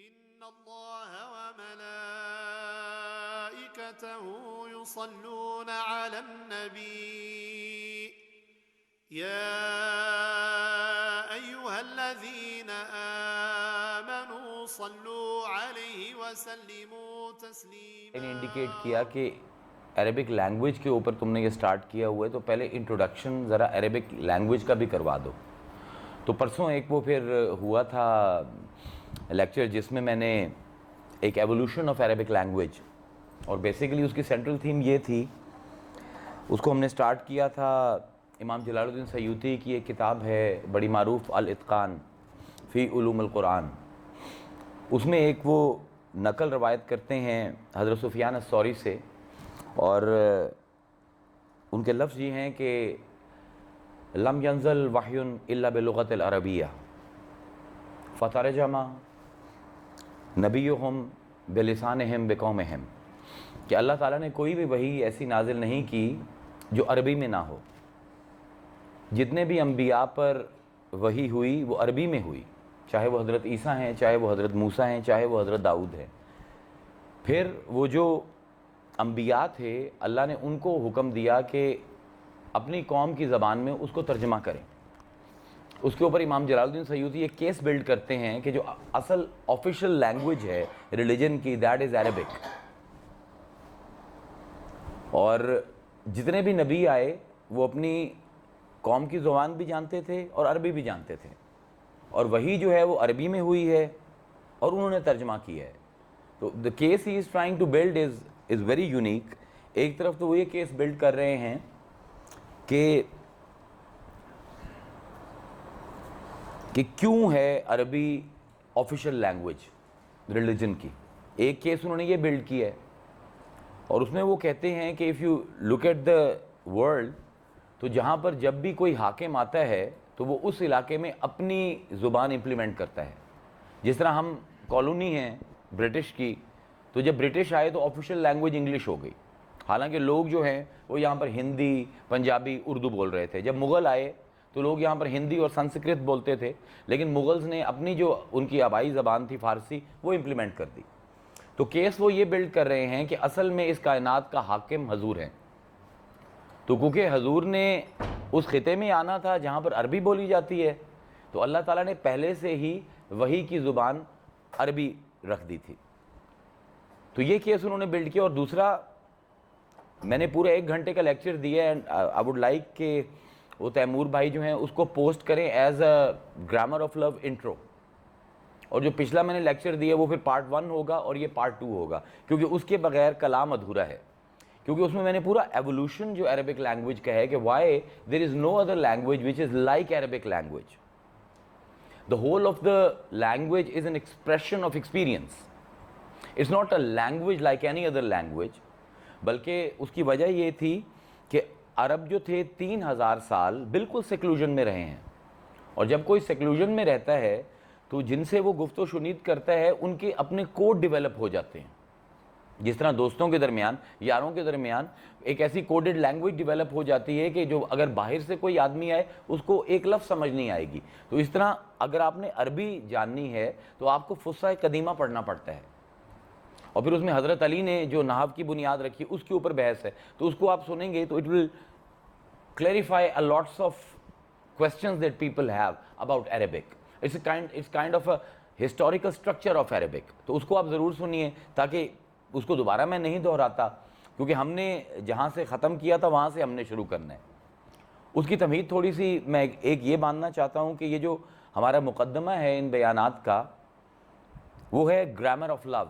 إن الله وملائكته يصلون على النبي يا أيها الذين آمنوا صلوا عليه وسلموا تسليما. نے انڈیکیٹ کیا کہ عربک لینگویج کے اوپر تم نے یہ سٹارٹ کیا ہوا ہے تو پہلے انٹروڈکشن ذرا عربک لینگویج کا بھی کروا دو. تو پرسوں ایک وہ پھر ہوا تھا لیکچر جس میں نے ایک ایولیوشن آف عربک لینگویج اور بیسیکلی اس کی سینٹرل تھیم یہ تھی. اس کو ہم نے سٹارٹ کیا تھا امام جلال الدین سیوطی کی ایک کتاب ہے بڑی معروف الاتقان فی علوم القرآن. اس میں ایک وہ نقل روایت کرتے ہیں حضرت سفیان الثوری سے اور ان کے لفظ یہ ہیں کہ لم ینزل وحی الا بلغت العربیہ فترجمہ نبیہم بلسانہم بقومہم، کہ اللہ تعالیٰ نے کوئی بھی وحی ایسی نازل نہیں کی جو عربی میں نہ ہو. جتنے بھی انبیاء پر وحی ہوئی وہ عربی میں ہوئی، چاہے وہ حضرت عیسیٰ ہیں، چاہے وہ حضرت موسیٰ ہیں، چاہے وہ حضرت داؤد ہیں. پھر وہ جو انبیاء تھے اللہ نے ان کو حکم دیا کہ اپنی قوم کی زبان میں اس کو ترجمہ کریں. اس کے اوپر امام جلال الدین سیوطی ایک کیس بلڈ کرتے ہیں کہ جو اصل آفیشیل لینگویج ہے ریلیجن کی دیٹ از عربک. اور جتنے بھی نبی آئے وہ اپنی قوم کی زبان بھی جانتے تھے اور عربی بھی جانتے تھے، اور وہی جو ہے وہ عربی میں ہوئی ہے اور انہوں نے ترجمہ کیا ہے. تو the case he is trying to build is very unique. ایک طرف تو وہ یہ کیس بلڈ کر رہے ہیں کہ کیوں ہے عربی آفیشیل لینگویج ریلیجن کی. ایک کیس انہوں نے یہ بلڈ کیا ہے اور اس میں وہ کہتے ہیں کہ if you look at the world تو جہاں پر جب بھی کوئی حاکم آتا ہے تو وہ اس علاقے میں اپنی زبان امپلیمنٹ کرتا ہے. جس طرح ہم کالونی ہیں برٹش کی، تو جب برٹش آئے تو آفیشیل لینگویج انگلش ہو گئی، حالانکہ لوگ جو ہیں وہ یہاں پر ہندی پنجابی اردو بول رہے تھے. جب مغل آئے تو لوگ یہاں پر ہندی اور سنسکرت بولتے تھے، لیکن مغلز نے اپنی جو ان کی آبائی زبان تھی فارسی وہ امپلیمنٹ کر دی. تو کیس وہ یہ بلڈ کر رہے ہیں کہ اصل میں اس کائنات کا حاکم حضور ہے. تو کیونکہ حضور نے اس خطے میں آنا تھا جہاں پر عربی بولی جاتی ہے تو اللہ تعالیٰ نے پہلے سے ہی وحی کی زبان عربی رکھ دی تھی. تو یہ کیس انہوں نے بلڈ کیا. اور دوسرا میں نے پورے 1 گھنٹے کا لیکچر دیا ہے. آئی ووڈ لائک کہ وہ تیمور بھائی جو ہیں اس کو پوسٹ کریں as a grammar of love intro. اور جو پچھلا میں نے لیکچر دیا وہ پھر پارٹ 1 ہوگا اور یہ پارٹ 2 ہوگا، کیونکہ اس کے بغیر کلام ادھورا ہے. کیونکہ اس میں نے پورا ایولیوشن جو عربک لینگویج کا ہے کہ why there is no other language which is like Arabic language. The whole of the language is an expression of experience. It's not a language like any other language. بلکہ اس کی وجہ یہ تھی کہ عرب جو تھے 3000 سال بالکل سیکلوژن میں رہے ہیں، اور جب کوئی سیکلوژن میں رہتا ہے تو جن سے وہ گفت و شنید کرتا ہے ان کے اپنے کوڈ ڈیولپ ہو جاتے ہیں. جس طرح دوستوں کے درمیان، یاروں کے درمیان ایک ایسی کوڈڈ لینگویج ڈیولپ ہو جاتی ہے کہ جو اگر باہر سے کوئی آدمی آئے اس کو ایک لفظ سمجھ نہیں آئے گی. تو اس طرح اگر آپ نے عربی جاننی ہے تو آپ کو فصحۂ قدیمہ پڑھنا پڑتا ہے. اور پھر اس میں حضرت علی نے جو نحو کی بنیاد رکھی اس کے اوپر بحث ہے، تو اس کو آپ سنیں گے تو it will clarify a lots of questions that people have about Arabic. It's kind of a historical structure of Arabic. تو اس کو آپ ضرور سنیے تاکہ اس کو دوبارہ میں نہیں دہراتا، کیونکہ ہم نے جہاں سے ختم کیا تھا وہاں سے ہم نے شروع کرنا ہے. اس کی تمہید تھوڑی سی میں ایک یہ باندھنا چاہتا ہوں کہ یہ جو ہمارا مقدمہ ہے ان بیانات کا وہ ہے گرامر آف لو.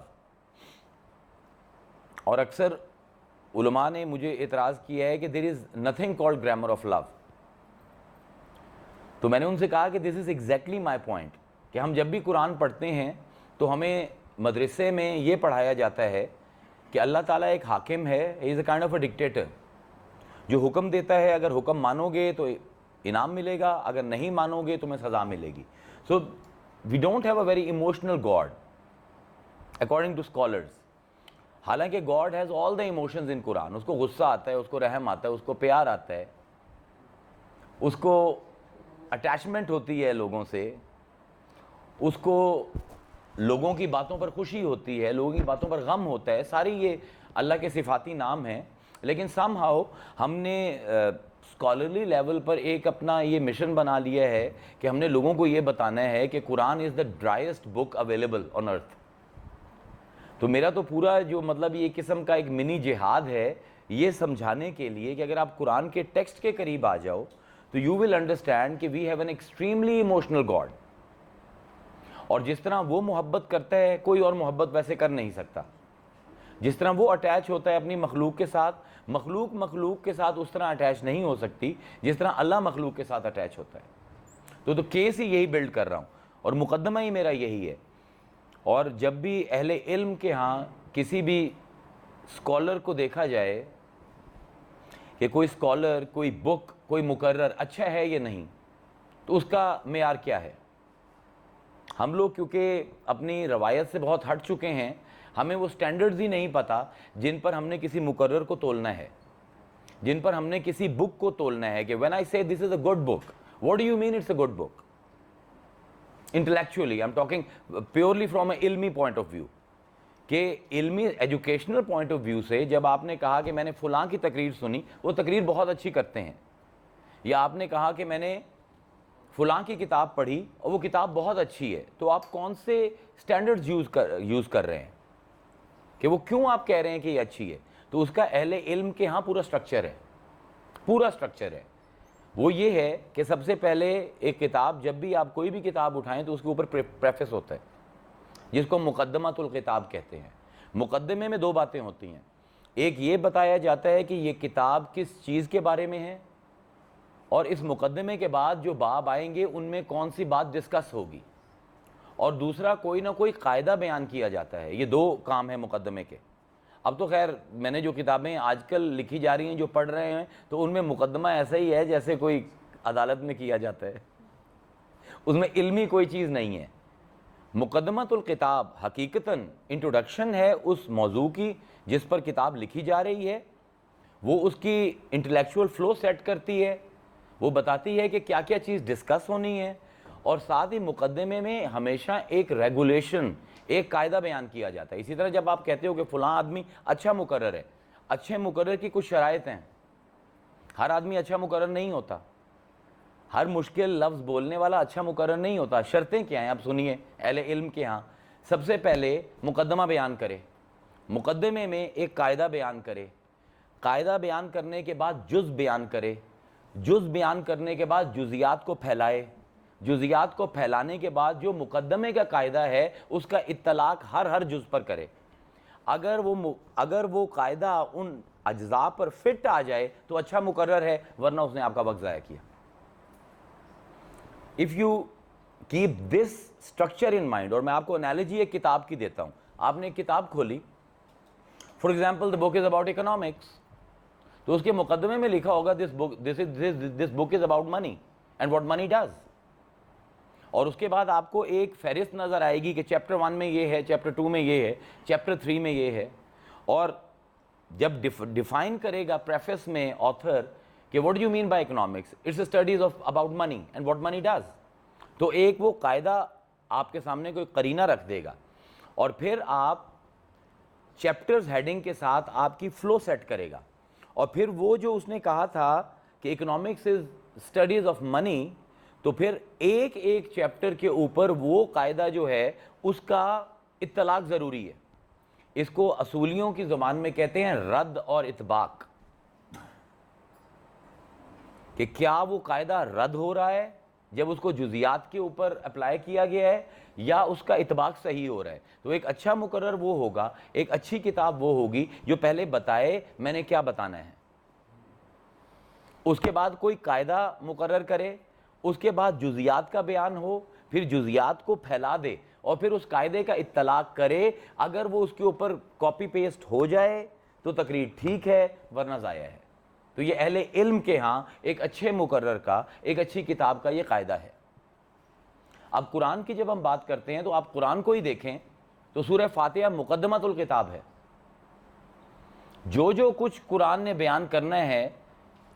اور اکثر علماء نے مجھے اعتراض کیا ہے کہ there is nothing called grammar of love. تو میں نے ان سے کہا کہ دس از ایگزیکٹلی مائی پوائنٹ کہ ہم جب بھی قرآن پڑھتے ہیں تو ہمیں مدرسے میں یہ پڑھایا جاتا ہے کہ اللہ تعالیٰ ایک حاکم ہے، he is a kind of a dictator. جو حکم دیتا ہے اگر حکم مانو گے تو انعام ملے گا، اگر نہیں مانو گے تمہیں سزا ملے گی. So we don't have a very emotional God according to scholars. حالانکہ God has all the emotions in Quran. اس کو غصہ آتا ہے، اس کو رحم آتا ہے، اس کو پیار آتا ہے، اس کو اٹیچمنٹ ہوتی ہے لوگوں سے، اس کو لوگوں کی باتوں پر خوشی ہوتی ہے, لوگوں کی باتوں پر غم ہوتا ہے, ساری یہ اللہ کے صفاتی نام ہیں. لیکن سم ہاؤ ہم نے اسکالرلی لیول پر ایک اپنا یہ مشن بنا لیا ہے کہ ہم نے لوگوں کو یہ بتانا ہے کہ قرآن از دا ڈرائیسٹ بک اویلیبل آن ارتھ. تو میرا تو پورا جو مطلب یہ قسم کا ایک منی جہاد ہے یہ سمجھانے کے لیے کہ اگر آپ قرآن کے ٹیکسٹ کے قریب آ جاؤ تو یو ول انڈرسٹینڈ کہ we have an extremely emotional God, اور جس طرح وہ محبت کرتا ہے کوئی اور محبت ویسے کر نہیں سکتا. جس طرح وہ اٹیچ ہوتا ہے اپنی مخلوق کے ساتھ, مخلوق کے ساتھ اس طرح اٹیچ نہیں ہو سکتی جس طرح اللہ مخلوق کے ساتھ اٹیچ ہوتا ہے. تو کیس ہی یہی بلڈ کر رہا ہوں اور مقدمہ ہی میرا یہی ہے. اور جب بھی اہل علم کے ہاں کسی بھی اسکالر کو دیکھا جائے کہ کوئی اسکالر, کوئی بک, کوئی مقرر اچھا ہے یا نہیں, تو اس کا معیار کیا ہے؟ ہم لوگ کیونکہ اپنی روایت سے بہت ہٹ چکے ہیں, ہمیں وہ سٹینڈرڈز ہی نہیں پتہ جن پر ہم نے کسی مقرر کو تولنا ہے, جن پر ہم نے کسی بک کو تولنا ہے کہ when I say this is a good book, what do you mean it's a good book? Intellectually, I'm talking purely from a علمی point of view. کہ علمی ایجوکیشنل پوائنٹ آف ویو سے جب آپ نے کہا کہ میں نے فلاں کی تقریر سنی, وہ تقریر بہت اچھی کرتے ہیں, یا آپ نے کہا کہ میں نے فلاں کی کتاب پڑھی اور وہ کتاب بہت اچھی ہے, تو آپ کون سے سٹینڈرڈز یوز کر رہے ہیں کہ وہ کیوں آپ کہہ رہے ہیں کہ یہ اچھی ہے؟ تو اس کا اہل علم کے ہاں پورا سٹرکچر ہے, پورا سٹرکچر ہے. وہ یہ ہے کہ سب سے پہلے ایک کتاب, جب بھی آپ کوئی بھی کتاب اٹھائیں تو اس کے اوپر پریفس ہوتا ہے جس کو مقدمۃ الکتاب کہتے ہیں. مقدمے میں دو باتیں ہوتی ہیں, ایک یہ بتایا جاتا ہے کہ یہ کتاب کس چیز کے بارے میں ہے, اور اس مقدمے کے بعد جو باب آئیں گے ان میں کون سی بات ڈسکس ہوگی, اور دوسرا کوئی نہ کوئی قاعدہ بیان کیا جاتا ہے. یہ دو کام ہیں مقدمے کے. اب تو خیر میں نے جو کتابیں آج کل لکھی جا رہی ہیں جو پڑھ رہے ہیں تو ان میں مقدمہ ایسا ہی ہے جیسے کوئی عدالت میں کیا جاتا ہے, اس میں علمی کوئی چیز نہیں ہے. مقدمۃ الکتاب حقیقتاً انٹروڈکشن ہے اس موضوع کی جس پر کتاب لکھی جا رہی ہے, وہ اس کی انٹلیکچوئل فلو سیٹ کرتی ہے, وہ بتاتی ہے کہ کیا کیا چیز ڈسکس ہونی ہے, اور ساتھ ہی مقدمے میں ہمیشہ ایک ریگولیشن, ایک قاعدہ بیان کیا جاتا ہے. اسی طرح جب آپ کہتے ہو کہ فلاں آدمی اچھا مقرر ہے, اچھے مقرر کی کچھ شرائط ہیں. ہر آدمی اچھا مقرر نہیں ہوتا, ہر مشکل لفظ بولنے والا اچھا مقرر نہیں ہوتا. شرطیں کیا ہیں آپ سنیے اہل علم کے ہاں. سب سے پہلے مقدمہ بیان کرے, مقدمے میں ایک قاعدہ بیان کرے, قاعدہ بیان کرنے کے بعد جز بیان کرے, جز بیان کرنے کے بعد جزیات کو پھیلائے, جزیات کو پھیلانے کے بعد جو مقدمے کا قاعدہ ہے اس کا اطلاق ہر جز پر کرے. اگر وہ قاعدہ ان اجزاء پر فٹ آ جائے تو اچھا مقرر ہے, ورنہ اس نے آپ کا وقت ضائع کیا. If you keep this structure in mind, اور میں آپ کو analogy ایک کتاب کی دیتا ہوں. آپ نے ایک کتاب کھولی, for example the book is about economics, تو اس کے مقدمے میں لکھا ہوگا this book is about money and what money does. اور اس کے بعد آپ کو ایک فہرست نظر آئے گی کہ چیپٹر 1 میں یہ ہے, چیپٹر 2 میں یہ ہے, چیپٹر 3 میں یہ ہے. اور جب ڈیفائن کرے گا پریفیس میں آتھر کہ what do you mean by economics? It's the studies about money and what money does. تو ایک وہ قاعدہ آپ کے سامنے کوئی قرینہ رکھ دے گا, اور پھر آپ چیپٹرز ہیڈنگ کے ساتھ آپ کی فلو سیٹ کرے گا. اور پھر وہ جو اس نے کہا تھا کہ economics is studies of money, تو پھر ایک ایک چیپٹر کے اوپر وہ قاعدہ جو ہے اس کا اطلاق ضروری ہے. اس کو اصولیوں کی زبان میں کہتے ہیں رد اور اطباق, کہ کیا وہ قاعدہ رد ہو رہا ہے جب اس کو جزیات کے اوپر اپلائی کیا گیا ہے, یا اس کا اطباق صحیح ہو رہا ہے. تو ایک اچھا مقرر وہ ہوگا, ایک اچھی کتاب وہ ہوگی جو پہلے بتائے میں نے کیا بتانا ہے, اس کے بعد کوئی قاعدہ مقرر کرے, اس کے بعد جزیات کا بیان ہو, پھر جزیات کو پھیلا دے, اور پھر اس قاعدے کا اطلاق کرے. اگر وہ اس کے اوپر کاپی پیسٹ ہو جائے تو تقریر ٹھیک ہے, ورنہ ضائع ہے. تو یہ اہل علم کے ہاں ایک اچھے مقرر کا, ایک اچھی کتاب کا یہ قاعدہ ہے. اب قرآن کی جب ہم بات کرتے ہیں تو آپ قرآن کو ہی دیکھیں تو سورہ فاتحہ مقدمۃ الکتاب ہے. جو کچھ قرآن نے بیان کرنا ہے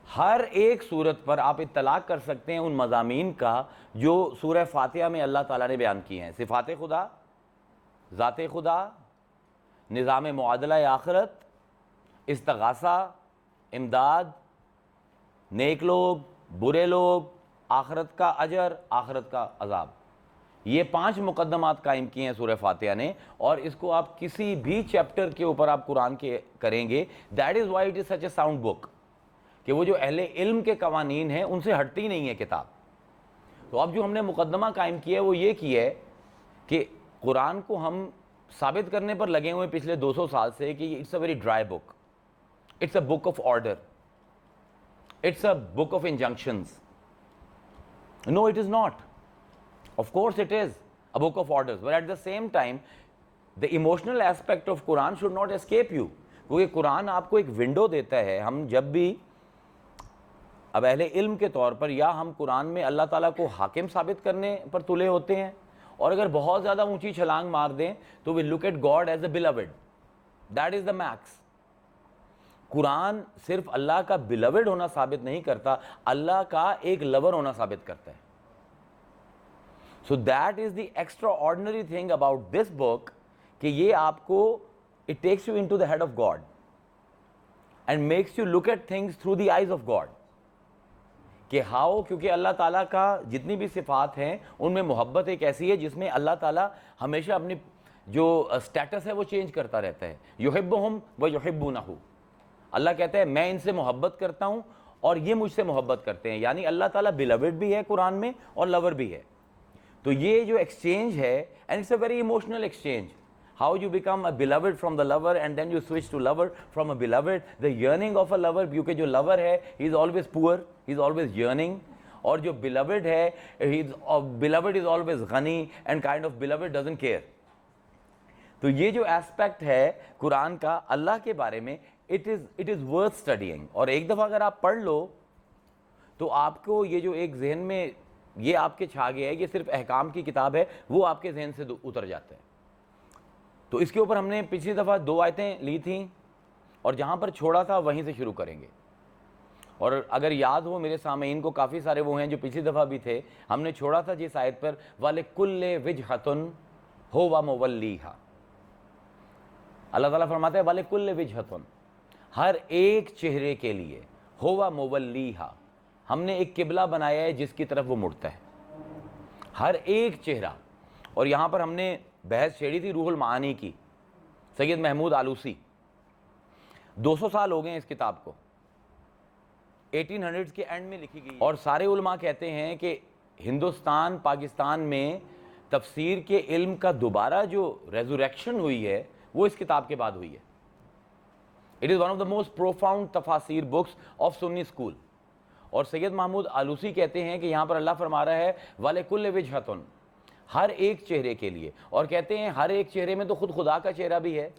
ہر ایک صورت پر آپ اطلاق کر سکتے ہیں ان مضامین کا جو سورہ فاتحہ میں اللہ تعالیٰ نے بیان کیے ہیں. صفات خدا, ذات خدا، نظام معادلہ آخرت، استغاثہ، امداد، نیک لوگ، برے لوگ، آخرت کا اجر، آخرت کا عذاب، یہ 5 مقدمات قائم کیے ہیں سورہ فاتحہ نے. اور اس کو آپ کسی بھی چیپٹر کے اوپر آپ قرآن کے کریں گے, that is why it is such a sound book, کہ وہ جو اہل علم کے قوانین ہیں ان سے ہٹتی نہیں ہے کتاب. تو اب جو ہم نے مقدمہ قائم کیا ہے وہ یہ کیا ہے کہ قرآن کو ہم ثابت کرنے پر لگے ہوئے پچھلے 200 سال سے کہ it's a very dry book, it's a book of order, it's a book of injunctions. No it is not. Of course it is a book of orders, but at the same time the emotional aspect of Quran should not escape you, کیونکہ قرآن آپ کو ایک window دیتا ہے. ہم جب بھی اب اہل علم کے طور پر یا ہم قرآن میں اللہ تعالیٰ کو حاکم ثابت کرنے پر تلے ہوتے ہیں, اور اگر بہت زیادہ اونچی چھلانگ مار دیں تو we look at God as a beloved, that is the max. قرآن صرف اللہ کا beloved ہونا ثابت نہیں کرتا, اللہ کا ایک lover ہونا ثابت کرتا ہے. So that is the extraordinary thing about this book, کہ یہ آپ کو it takes you into the head of God and makes you look at things through the eyes of God. کہ how, کیونکہ اللہ تعالیٰ کا جتنی بھی صفات ہیں ان میں محبت ایک ایسی ہے جس میں اللہ تعالیٰ ہمیشہ اپنی جو سٹیٹس ہے وہ چینج کرتا رہتا ہے. یحبہم ویحبونہ, اللہ کہتا ہے میں ان سے محبت کرتا ہوں اور یہ مجھ سے محبت کرتے ہیں, یعنی اللہ تعالیٰ beloved بھی ہے قرآن میں اور lover بھی ہے. تو یہ جو ایکسچینج ہے, and it's a very emotional exchange, how you become a beloved from the lover and then you switch to lover from a beloved, the yearning of a lover, کیونکہ جو lover ہے he is always poor, he is always yearning, اور جو beloved ہے beloved is always Ghani and kind of beloved doesn't care. تو یہ جو aspect ہے قرآن کا اللہ کے بارے میں, it is worth studying. اور ایک دفعہ اگر آپ پڑھ لو تو آپ کو یہ جو ایک ذہن میں یہ آپ کے چھا گیا ہے یہ صرف احکام کی کتاب ہے, وہ آپ کے ذہن سے اتر جاتا ہے. تو اس کے اوپر ہم نے پچھلی دفعہ 2 آیتیں لی تھیں اور جہاں پر چھوڑا تھا وہیں سے شروع کریں گے. اور اگر یاد ہو میرے سامعین کو, کافی سارے وہ ہیں جو پچھلی دفعہ بھی تھے, ہم نے چھوڑا تھا جس آیت پر وَلِكُلِّ وِجْهَةٌ هُوَ مُوَلِّيهَا. اللہ تعالیٰ فرماتا ہے وَلِكُلِّ وِجْهَةٌ, ہر ایک چہرے کے لیے, هُوَ مُوَلِّيهَا, ہم نے ایک قبلہ بنایا ہے جس کی طرف وہ مڑتا ہے, ہر ایک چہرہ. اور یہاں پر ہم نے بحث چھیڑی تھی روح المعانی کی, سید محمود آلوسی. 200 سال ہو گئے ہیں اس کتاب کو, 1800s کے اینڈ میں لکھی گئی, اور سارے علماء کہتے ہیں کہ ہندوستان پاکستان میں تفسیر کے علم کا دوبارہ جو ریزوریکشن ہوئی ہے وہ اس کتاب کے بعد ہوئی ہے. It is one of the most profound تفاسیر books of Sunni school. اور سید محمود آلوسی کہتے ہیں کہ یہاں پر اللہ فرما رہا ہے وَلِكُلِّ وِجْهَةٌ, ہر ایک چہرے کے لیے, اور کہتے ہیں ہر ایک چہرے میں تو خود خدا کا چہرہ بھی ہے.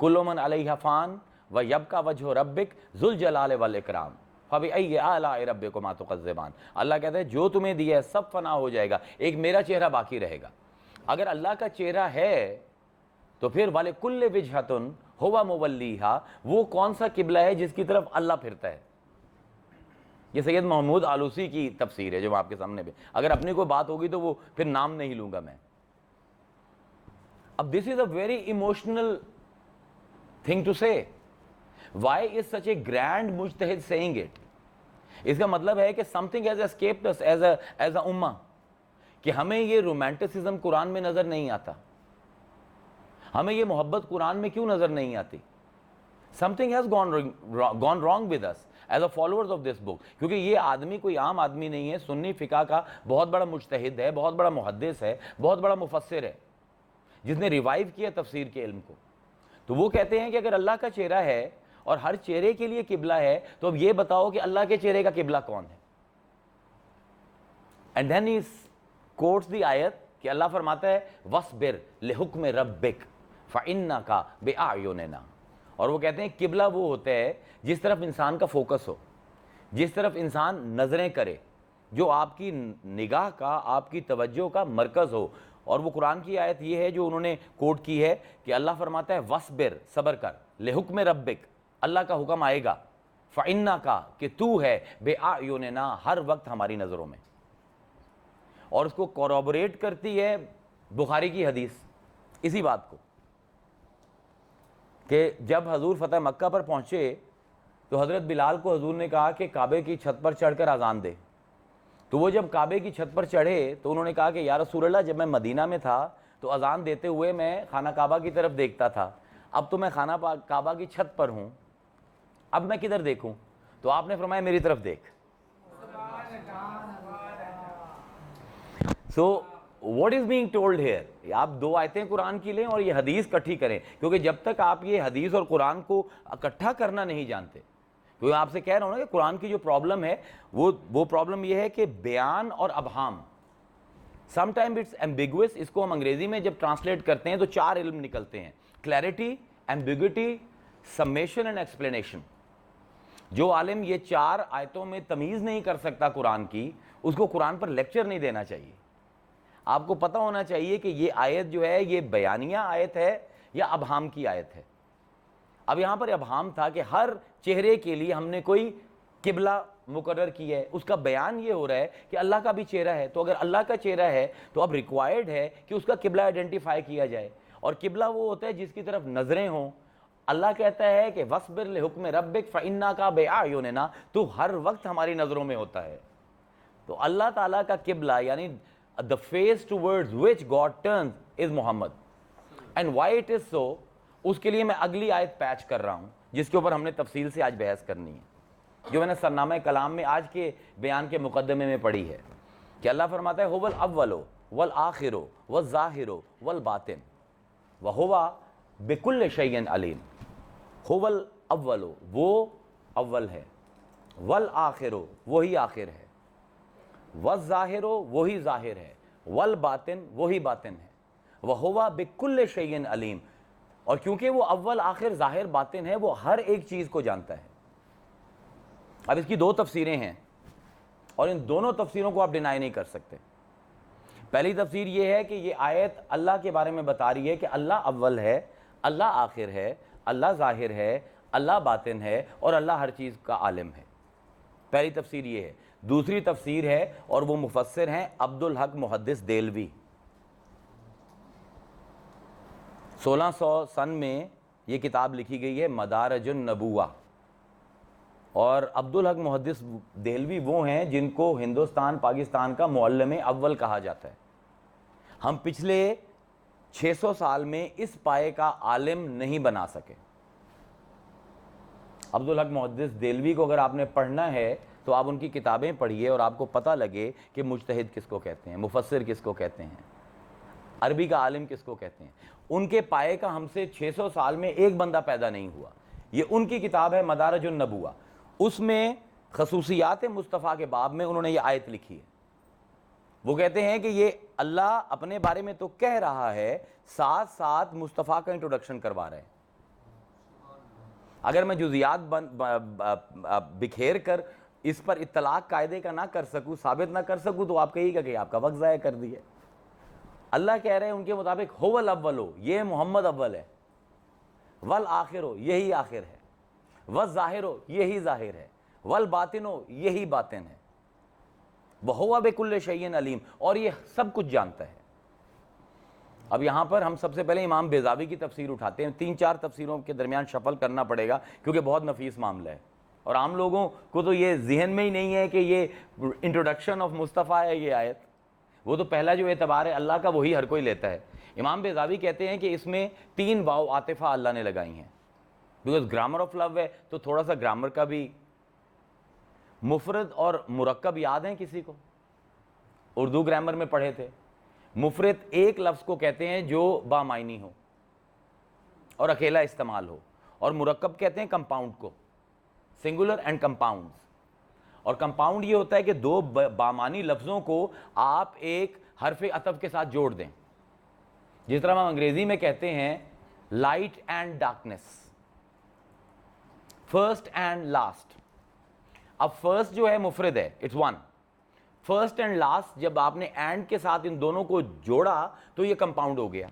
كُلُّ مَنْ عَلَيْهَا فَانٍ وَيَبْقَى وَجْهُ رَبِّكَ ذُو الْجَلَالِ وَالْإِكْرَامِ فَبِأَيِّ آلَاءِ رَبِّكُمَا تُكَذِّبَانِ. اللہ کہتا ہے جو تمہیں دیا ہے سب فنا ہو جائے گا, ایک میرا چہرہ باقی رہے گا. اگر اللہ کا چہرہ ہے تو پھر وَلِكُلِّ وِجْهَةٌ هُوَ مُوَلِّيهَا, وہ کون سا قبلہ ہے جس کی طرف اللہ پھرتا ہے. یہ سید محمود آلوسی کی تفسیر ہے جو میں آپ کے سامنے پہ, اگر اپنی کوئی بات ہوگی تو وہ پھر نام نہیں لوں گا میں. اب this is a very emotional thing to say. Why is such a grand mujtahid saying it? اس کا مطلب ہے کہ something has escaped us as a ummah, کہ ہمیں یہ رومانٹسزم قرآن میں نظر نہیں آتا, ہمیں یہ محبت قرآن میں کیوں نظر نہیں آتی. Something has gone wrong with us as a followers of this book, کیونکہ یہ آدمی کوئی عام آدمی نہیں ہے, سنی فقہ کا بہت بڑا مجتہد ہے, بہت بڑا محدث ہے, بہت بڑا مفسر ہے, جس نے ریوائیو کیا تفسیر کے علم کو. تو وہ کہتے ہیں کہ اگر اللہ کا چہرہ ہے اور ہر چہرے کے لیے قبلہ ہے تو اب یہ بتاؤ کہ اللہ کے چہرے کا قبلہ کون ہے. اینڈ دین ہی کوٹس دی آیت کہ اللہ فرماتا ہے وَاصْبِرْ لِحُکْمِ رَبِّكَ فَإِنَّكَ بِأَعْيُنِنَا. اور وہ کہتے ہیں قبلہ وہ ہوتا ہے جس طرف انسان کا فوکس ہو, جس طرف انسان نظریں کرے, جو آپ کی نگاہ کا, آپ کی توجہ کا مرکز ہو. اور وہ قرآن کی آیت یہ ہے جو انہوں نے کوٹ کی ہے کہ اللہ فرماتا ہے وَاصْبِرْ, صبر کر, لِحُکْمِ رَبِّكَ, اللہ کا حکم آئے گا, فَإِنَّكَ, کہ تو ہے, بِأَعْيُنِنَا, ہر وقت ہماری نظروں میں. اور اس کو کوروبریٹ کرتی ہے بخاری کی حدیث, اسی بات کو کہ جب حضور فتح مکہ پر پہنچے تو حضرت بلال کو حضور نے کہا کہ کعبے کی چھت پر چڑھ کر اذان دے. تو وہ جب کعبے کی چھت پر چڑھے تو انہوں نے کہا کہ یا رسول اللہ جب میں مدینہ میں تھا تو اذان دیتے ہوئے میں خانہ کعبہ کی طرف دیکھتا تھا, اب تو میں خانہ کعبہ کی چھت پر ہوں, اب میں کدھر دیکھوں؟ تو آپ نے فرمایا میری طرف دیکھ. So what is being told here, آپ دو آیتیں قرآن کی لیں اور یہ حدیث اکٹھی کریں, کیونکہ جب تک آپ یہ حدیث اور قرآن کو اکٹھا کرنا نہیں جانتے, کیونکہ آپ سے کہہ رہا ہوں نا کہ قرآن کی جو پرابلم ہے وہ پرابلم یہ ہے کہ بیان اور ابہام, سم ٹائم اٹس ایمبیگوس. اس کو ہم انگریزی میں جب ٹرانسلیٹ کرتے ہیں تو 4 علم نکلتے ہیں, clarity, ambiguity, summation and explanation. جو عالم یہ 4 آیتوں میں تمیز نہیں کر سکتا قرآن کی, اس کو قرآن پر لیکچر نہیں دینا چاہیے. آپ کو پتہ ہونا چاہیے کہ یہ آیت جو ہے یہ بیانیہ آیت ہے یا ابہام کی آیت ہے. اب یہاں پر ابہام تھا کہ ہر چہرے کے لیے ہم نے کوئی قبلہ مقرر کی ہے, اس کا بیان یہ ہو رہا ہے کہ اللہ کا بھی چہرہ ہے, تو اگر اللہ کا چہرہ ہے تو اب ریکوائرڈ ہے کہ اس کا قبلہ آئیڈینٹیفائی کیا جائے, اور قبلہ وہ ہوتا ہے جس کی طرف نظریں ہوں. اللہ کہتا ہے کہ وَاصْبِرْ لِحُکْمِ رَبِّكَ فَإِنَّكَ بِأَعْیُنِنَا, تو ہر وقت ہماری نظروں میں ہوتا ہے. تو اللہ تعالیٰ کا قبلہ یعنی the face towards which God turns is Muhammad. And why it is so, اس کے لیے میں اگلی آیت پیچ کر رہا ہوں جس کے اوپر ہم نے تفصیل سے آج بحث کرنی ہے, جو میں نے سرنامہ کلام میں آج کے بیان کے مقدمے میں پڑھی ہے, کہ اللہ فرماتا ہے هو الاول والآخر والظاہر والباطن وهو بكل شيء علیم. هو الاول, وہ اول ہے, والآخر وہی آخر ہے, والظاہر وہی ظاہر ہے, والباطن وہی باطن ہے, وهو بكل شيء علیم. اور کیونکہ وہ اول آخر ظاہر باطن ہے, وہ ہر ایک چیز کو جانتا ہے. اب اس کی 2 تفسیریں ہیں اور ان دونوں تفسیروں کو آپ ڈینائی نہیں کر سکتے. پہلی تفسیر یہ ہے کہ یہ آیت اللہ کے بارے میں بتا رہی ہے کہ اللہ اول ہے, اللہ آخر ہے, اللہ ظاہر ہے, اللہ باطن ہے, اور اللہ ہر چیز کا عالم ہے. پہلی تفسیر یہ ہے. دوسری تفسیر ہے, اور وہ مفسر ہیں عبدالحق محدث دہلوی. 1600 سن میں یہ کتاب لکھی گئی ہے, مدارج النبوہ. اور عبدالحق محدث دہلوی وہ ہیں جن کو ہندوستان پاکستان کا معلم اول کہا جاتا ہے. ہم پچھلے 600 سال میں اس پائے کا عالم نہیں بنا سکے. عبدالحق محدث دہلوی کو اگر آپ نے پڑھنا ہے تو آپ ان کی کتابیں پڑھیے اور آپ کو پتہ لگے کہ مجتہد کس کو کہتے ہیں, مفسر کس کو کہتے ہیں, عربی کا عالم کس کو کہتے ہیں. ان کے پائے کا ہم سے 600 سال میں ایک بندہ پیدا نہیں ہوا. یہ ان کی کتاب ہے مدارج النبوہ. اس میں خصوصیات مصطفیٰ کے باب میں انہوں نے یہ آیت لکھی ہے. وہ کہتے ہیں کہ یہ اللہ اپنے بارے میں تو کہہ رہا ہے, ساتھ ساتھ مصطفیٰ کا انٹروڈکشن کروا رہے ہیں. اگر میں جزیات بکھیر کر اس پر اطلاق قاعدے کا نہ کر سکوں, ثابت نہ کر سکوں, تو آپ کہیے گا کہ آپ کا وقت ضائع کر دیا. اللہ کہہ رہے ہیں ان کے مطابق هو الاول, یہ محمد اول ہے, والآخر, یہی آخر ہے, والظاہر, یہی ظاہر ہے, والباطن, یہی باطن ہے, وهو بكل شيء علیم, اور یہ سب کچھ جانتا ہے. اب یہاں پر ہم سب سے پہلے امام بیضاوی کی تفسیر اٹھاتے ہیں. 3-4 تفسیروں کے درمیان شفل کرنا پڑے گا کیونکہ بہت نفیس معاملہ ہے, اور عام لوگوں کو تو یہ ذہن میں ہی نہیں ہے کہ یہ انٹروڈکشن آف مصطفیٰ ہے یہ آیت. وہ تو پہلا جو اعتبار ہے اللہ کا وہی ہر کوئی لیتا ہے. امام بیضاوی کہتے ہیں کہ اس میں 3 واو عاطفہ اللہ نے لگائی ہیں, بیکاز گرامر آف لو ہے تو تھوڑا سا گرامر کا بھی. مفرد اور مرکب یاد ہیں کسی کو؟ اردو گرامر میں پڑھے تھے. مفرد ایک لفظ کو کہتے ہیں جو بامعنی ہو اور اکیلا استعمال ہو, اور مرکب کہتے ہیں کمپاؤنڈ کو, سنگولر اینڈ کمپاؤنڈز. اور کمپاؤنڈ یہ ہوتا ہے کہ 2 بامعنی لفظوں کو آپ ایک حرف عطف کے ساتھ جوڑ دیں. جس طرح ہم انگریزی میں کہتے ہیں light and darkness, first and last. اب فرسٹ جو ہے مفرد ہے, اٹس 1. فرسٹ اینڈ لاسٹ جب آپ نے اینڈ کے ساتھ ان دونوں کو جوڑا تو یہ کمپاؤنڈ ہو گیا,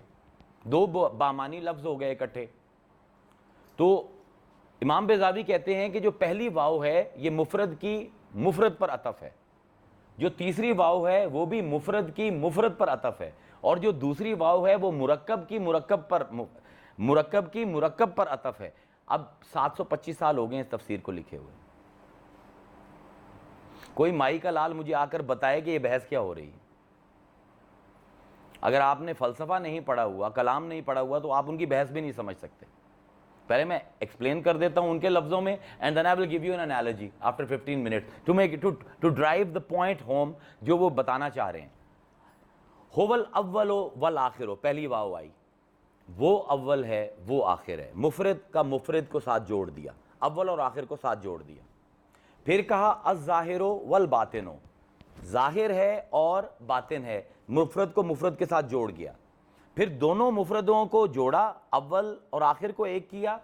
2 بامعنی لفظ ہو گئے اکٹھے. تو امام بیضاوی کہتے ہیں کہ جو پہلی واو ہے یہ مفرد کی مفرد پر عطف ہے, جو تیسری واو ہے وہ بھی مفرد کی مفرد پر عطف ہے, اور جو دوسری واو ہے وہ مرکب کی مرکب پر عطف ہے. اب 725 سال ہو گئے اس تفسیر کو لکھے ہوئے. کوئی مائی کا لال مجھے آ کر بتائے کہ یہ بحث کیا ہو رہی ہے. اگر آپ نے فلسفہ نہیں پڑھا ہوا, کلام نہیں پڑھا ہوا, تو آپ ان کی بحث بھی نہیں سمجھ سکتے. پہلے میں ایکسپلین کر دیتا ہوں ان کے لفظوں میں, and then I will give you an analogy after 15 minutes to drive the point home جو وہ بتانا چاہ رہے ہیں. ہوول اول والآخر, پہلی واو آئی, وہ اول ہے وہ آخر ہے. مفرد کا مفرد کو ساتھ جوڑ دیا, اول اور آخر کو ساتھ جوڑ دیا. پھر کہا الظاہر والباطن, ظاہر ہے اور باطن ہے, مفرد کو مفرد کے ساتھ جوڑ گیا. پھر دونوں مفردوں کو جوڑا, اول اور آخر کو ایک کیا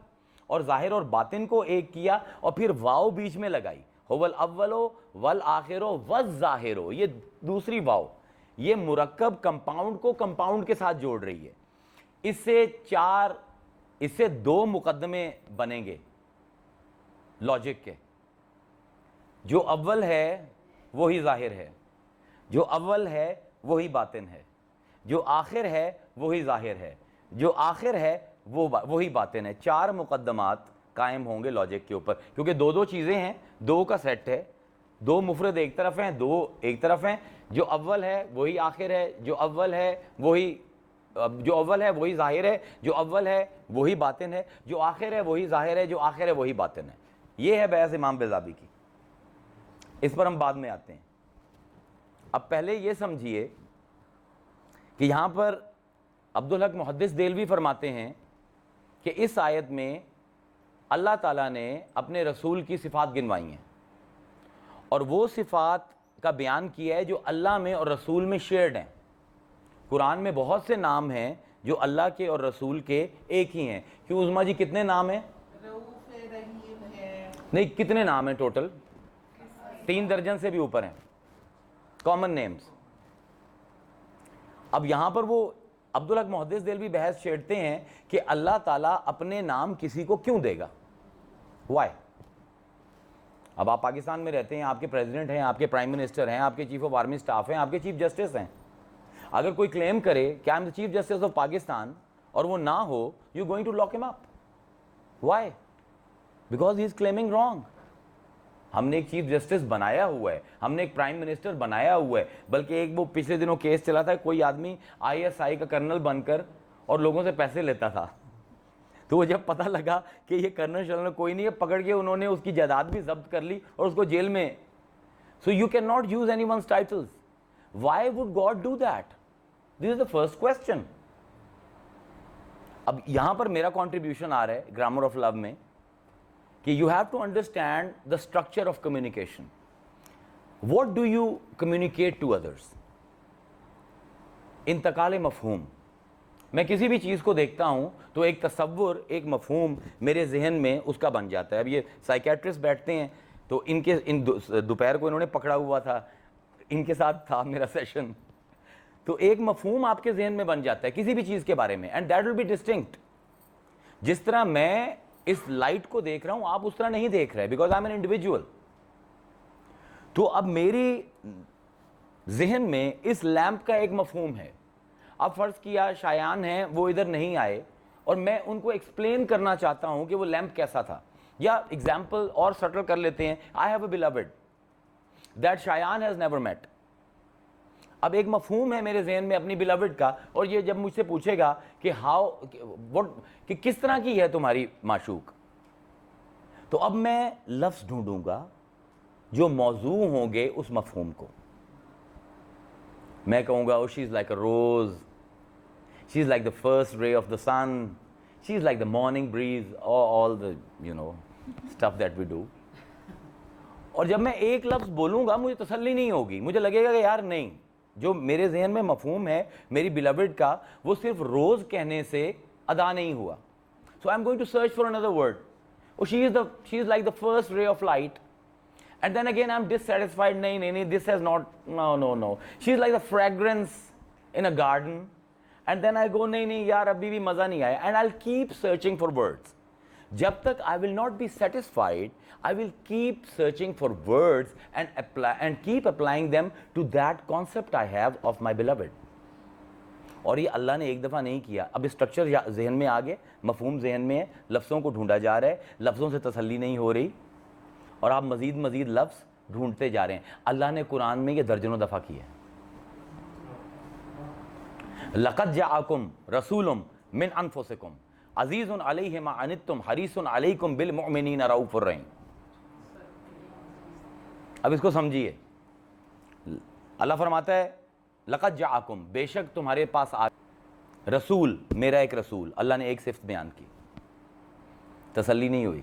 اور ظاہر اور باطن کو ایک کیا, اور پھر واو بیچ میں لگائی, ہوول اول والآخر والظاہر. یہ دوسری واو یہ مرکب کمپاؤنڈ کو کمپاؤنڈ کے ساتھ جوڑ رہی ہے. اس سے دو مقدمے بنیں گے لاجک کے. جو اول ہے وہی ظاہر ہے, جو اول ہے وہی باطن ہے, جو آخر ہے وہی ظاہر ہے, جو آخر ہے وہی باطن ہے. چار مقدمات قائم ہوں گے لاجک کے اوپر, کیونکہ دو چیزیں ہیں, دو کا سیٹ ہے, دو مفرد ایک طرف ہیں, دو ایک طرف ہیں. جو اول ہے وہی آخر ہے, جو اول ہے وہی ظاہر ہے, جو اول ہے وہی باطن ہے, جو آخر ہے وہی ظاہر ہے, جو آخر ہے وہی باطن ہے. یہ ہے بحث امام بیضابی کی, اس پر ہم بعد میں آتے ہیں. اب پہلے یہ سمجھیے کہ یہاں پر عبدالحق محدث دہلوی فرماتے ہیں کہ اس آیت میں اللہ تعالیٰ نے اپنے رسول کی صفات گنوائی ہیں, اور وہ صفات کا بیان کیا ہے جو اللہ میں اور رسول میں شیئرڈ ہیں. قرآن میں بہت سے نام ہیں جو اللہ کے اور رسول کے ایک ہی ہیں. کیوں عظما جی کتنے نام ہیں؟ نہیں, کتنے نام ہیں ٹوٹل؟ 3 درجن سے بھی اوپر ہیں کامن نیمز. اب یہاں پر وہ عبدالحق محدث دہلوی بحث چھیڑتے ہیں کہ اللہ تعالیٰ اپنے نام کسی کو کیوں دے گا, وائی؟ اب آپ پاکستان میں رہتے ہیں, آپ کے پریزیڈنٹ ہیں, آپ کے پرائم منسٹر ہیں, آپ کے چیف آف آرمی سٹاف ہیں, آپ کے چیف جسٹس ہیں. اگر کوئی کلیم کرے کہ I am the chief justice of Pakistan اور وہ نہ ہو, you going to lock him up. Why? Because he is claiming wrong. ہم نے ایک چیف جسٹس بنایا ہوا ہے, ہم نے ایک پرائم منسٹر بنایا ہوا ہے, بلکہ ایک وہ پچھلے دنوں کیس چلا تھا, کوئی آدمی ISI کا کرنل بن کر اور لوگوں سے پیسے لیتا تھا. تو وہ جب پتہ لگا کہ یہ کرنل شرنل کوئی نہیں ہے, پکڑ کے انہوں نے اس کی جائیداد بھی ضبط کر لی اور اس کو جیل میں. So you can not use any one's titles. Why would God do that? This is the first question. اب یہاں پر میرا کنٹریبیوشن آ رہا ہے گرامر آف لو میں کہ you have to understand the structure of communication. What do you communicate to others? انتقال مفہوم. میں کسی بھی چیز کو دیکھتا ہوں تو ایک تصور, ایک مفہوم میرے ذہن میں اس کا بن جاتا ہے. اب یہ سائیکیٹرسٹ بیٹھتے ہیں تو دوپہر کو انہوں نے پکڑا ہوا تھا, ان کے ساتھ تھا میرا سیشن, تو ایک مفہوم آپ کے ذہن میں بن جاتا ہے کسی بھی چیز کے بارے میں, and that will be distinct. جس طرح میں اس لائٹ کو دیکھ رہا ہوں آپ اس طرح نہیں دیکھ رہے, because I am an individual. تو اب میری ذہن میں اس لیمپ کا ایک مفہوم ہے. اب فرض کیا شایان ہیں, وہ ادھر نہیں آئے اور میں ان کو ایکسپلین کرنا چاہتا ہوں کہ وہ لیمپ کیسا تھا, یا ایگزامپل اور سٹل کر لیتے ہیں, I have a beloved that Shayan has never met. اب ایک مفہوم ہے میرے ذہن میں اپنی بلوڈ کا, اور یہ جب مجھ سے پوچھے گا کہ کہ کس طرح کی ہے تمہاری معشوق, تو اب میں لفظ ڈھونڈوں گا جو موضوع ہوں گے اس مفہوم کو. میں کہوں گا oh she is like a rose, she is like the first ray of the sun, she is like the morning breeze, all the stuff that we do. اور جب میں ایک لفظ بولوں گا مجھے تسلی نہیں ہوگی, مجھے لگے گا کہ یار نہیں, جو میرے ذہن میں مفہوم ہے میری بیلوڈ کا وہ صرف روز کہنے سے ادا نہیں ہوا. So I'm going to search for another word. Oh she is like the first ray of light. And then again I'm dissatisfied. No, this has not, no. She's like the fragrance in a garden. And then I go, no, yaar, abhi bhi maza nahi aaya. And I'll keep searching for words. Jab tak I will not be satisfied, I will keep searching for words and keep applying them to that concept I have of my beloved. اور یہ اللہ نے ایک دفعہ نہیں کیا. اب structure ذہن میں آ گیا, مفہوم ذہن میں ہے, لفظوں کو ڈھونڈا جا رہا ہے, لفظوں سے تسلی نہیں ہو رہی اور آپ مزید لفظ ڈھونڈتے جا رہے ہیں. اللہ نے قرآن میں یہ درجنوں دفعہ کیا ہے. لَقَدْ جَاءَكُمْ رَسُولٌ مِّنْ أَنفُسِكُمْ عَزِيزٌ عَلَيْهِ مَا عَنِتُّمْ حَرِيصٌ عَلَيْكُمْ بِالْمُؤْمِنِينَ رَءُوفٌ رَحِيمٌ. اب اس کو سمجھیے. اللہ فرماتا ہے لَقَدْ جَاءَكُمْ, بے شک تمہارے پاس رسول, میرا ایک رسول. اللہ نے ایک صفت بیان کی, تسلی نہیں ہوئی.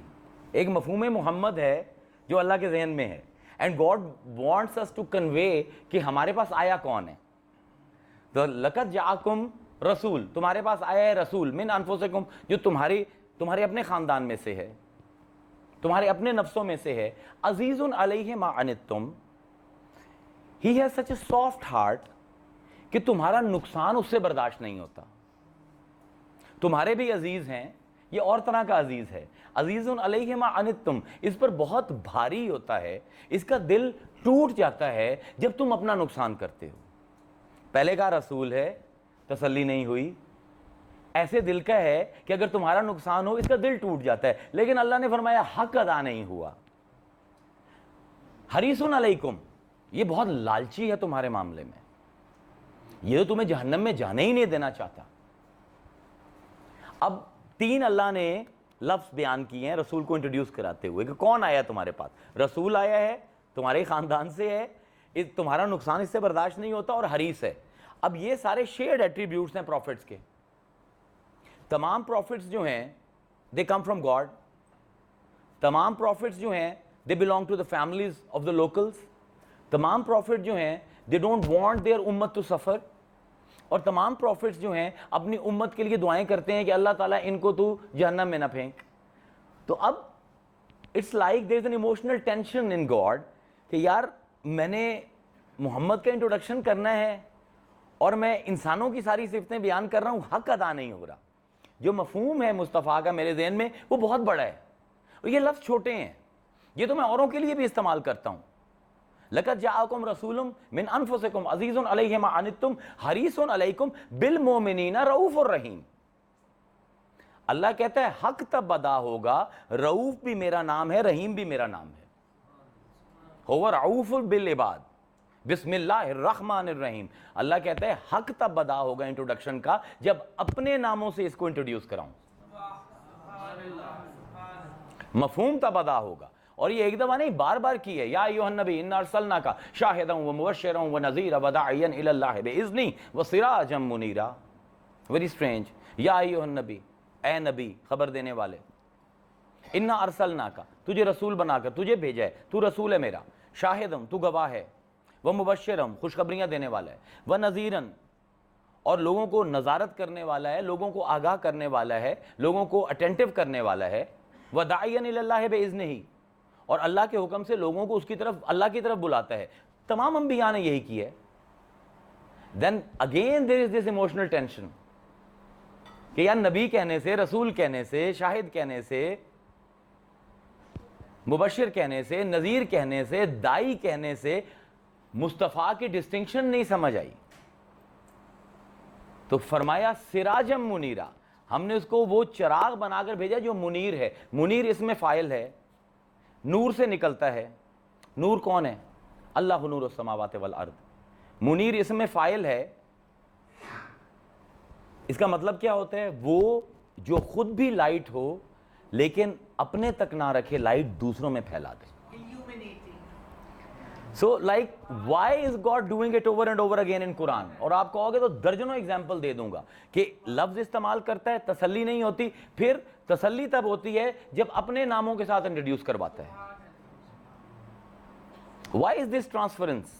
ایک مفہوم محمد ہے جو اللہ کے ذہن میں ہے, and God wants us to convey کہ ہمارے پاس آیا کون ہے. تو لقد جاءکم رسول, تمہارے پاس آیا ہے رسول, من انفسکم, جو تمہارے اپنے خاندان میں سے ہے, تمہارے اپنے نفسوں میں سے ہے. عزیز علیہ ما عنتم, he has such a soft heart, کہ تمہارا نقصان اس سے برداشت نہیں ہوتا. تمہارے بھی عزیز ہیں, یہ اور طرح کا عزیز ہے. عزیز علیہ ما عنتم, اس پر بہت بھاری ہوتا ہے, اس کا دل ٹوٹ جاتا ہے جب تم اپنا نقصان کرتے ہو. پہلے کا رسول ہے, تسلی نہیں ہوئی. ایسے دل کا ہے کہ اگر تمہارا نقصان ہو اس کا دل ٹوٹ جاتا ہے. لیکن اللہ نے فرمایا حق ادا نہیں ہوا. حریص علیکم, یہ بہت لالچی ہے تمہارے معاملے میں, یہ تو تمہیں جہنم میں جانے ہی نہیں دینا چاہتا. اب 3 اللہ نے لفظ بیان کیے ہیں رسول کو انٹروڈیوس کراتے ہوئے کہ کون آیا تمہارے پاس. رسول آیا ہے, تمہارے خاندان سے ہے, تمہارا نقصان اس سے برداشت نہیں ہوتا, اور حریص ہے. اب یہ سارے شیئرڈ ایٹریبیوٹس ہیں پروفٹس کے. تمام پروفٹس جو ہیں دے کم فرام گاڈ. تمام پروفٹس جو ہیں they belong to the families of the locals. تمام پروفٹ جو ہیں دے ڈونٹ وانٹ دیئر امت ٹو سفر. اور تمام پروفٹس جو ہیں اپنی امت کے لیے دعائیں کرتے ہیں کہ اللہ تعالیٰ ان کو تو جہنم میں نہ پھینک. تو اب it's like there is an emotional tension in God کہ یار میں نے محمد کا انٹروڈکشن کرنا ہے اور میں انسانوں کی ساری صفتیں بیان کر رہا ہوں, حق ادا نہیں ہو رہا. جو مفہوم ہے مصطفیٰ کا میرے ذہن میں وہ بہت بڑا ہے, اور یہ لفظ چھوٹے ہیں, یہ تو میں اوروں کے لیے بھی استعمال کرتا ہوں. لقد جاءکم رسول من انفسکم عزیز علیہ ما عنتم حریص علیکم بالمؤمنین رؤوف الرحیم. اللہ کہتا ہے حق تب ادا ہوگا, رؤوف بھی میرا نام ہے, رحیم بھی میرا نام ہے. هو رؤوف بالعباد, بسم اللہ الرحمن الرحیم. اللہ کہتا ہے حق تب ادا ہوگا انٹروڈکشن کا جب اپنے ناموں سے اس کو انٹروڈیوس کراؤں. مفہوم تب ادا ہوگا. اور یہ ایک دفعہ نہیں, بار بار کی ہے. یا ایھا النبی انا ارسلناک شاہدا ومبشرا ونذیرا وداعیا الی اللہ باذنہ وسراجا منیرا. Very strange. یا ایھا النبی, اے نبی خبر دینے والے, انا ارسلناک, تجھے رسول بنا کر تجھے بھیجا ہے, تو رسول ہے میرا. شاہدم, تو گواہ ہے. ومبشرم, خوشخبریاں دینے والا ہے. ونذیرا, اور لوگوں کو نظارت کرنے والا ہے, لوگوں کو آگاہ کرنے والا ہے, لوگوں کو اٹینٹو کرنے والا ہے. وداعیا الی اللہ باذنہ, اور اللہ کے حکم سے لوگوں کو اس کی طرف, اللہ کی طرف بلاتا ہے. تمام انبیاء نے یہی کی ہے. Then again there is this emotional tension کہ یار نبی کہنے سے, رسول کہنے سے, شاہد کہنے سے, مبشر کہنے سے, نذیر کہنے سے, دائی کہنے سے مصطفیٰ کی ڈسٹنکشن نہیں سمجھ آئی. تو فرمایا سراجم منیرا, ہم نے اس کو وہ چراغ بنا کر بھیجا جو منیر ہے. منیر اس میں فاعل ہے, نور سے نکلتا ہے. نور کون ہے؟ اللہ نور السماوات والارض. منیر اس میں فاعل ہے. اس کا مطلب کیا ہوتا ہے؟ وہ جو خود بھی لائٹ ہو لیکن اپنے تک نہ رکھے, لائٹ دوسروں میں پھیلا دے. So like why is God doing it over and over again in Quran? اور آپ کہو گے تو درجنوں ایگزامپل دے دوں گا کہ لفظ استعمال کرتا ہے, تسلی نہیں ہوتی. پھر تسلی تب ہوتی ہے جب اپنے ناموں کے ساتھ انٹروڈیوس کرواتا ہے. Why is this transference?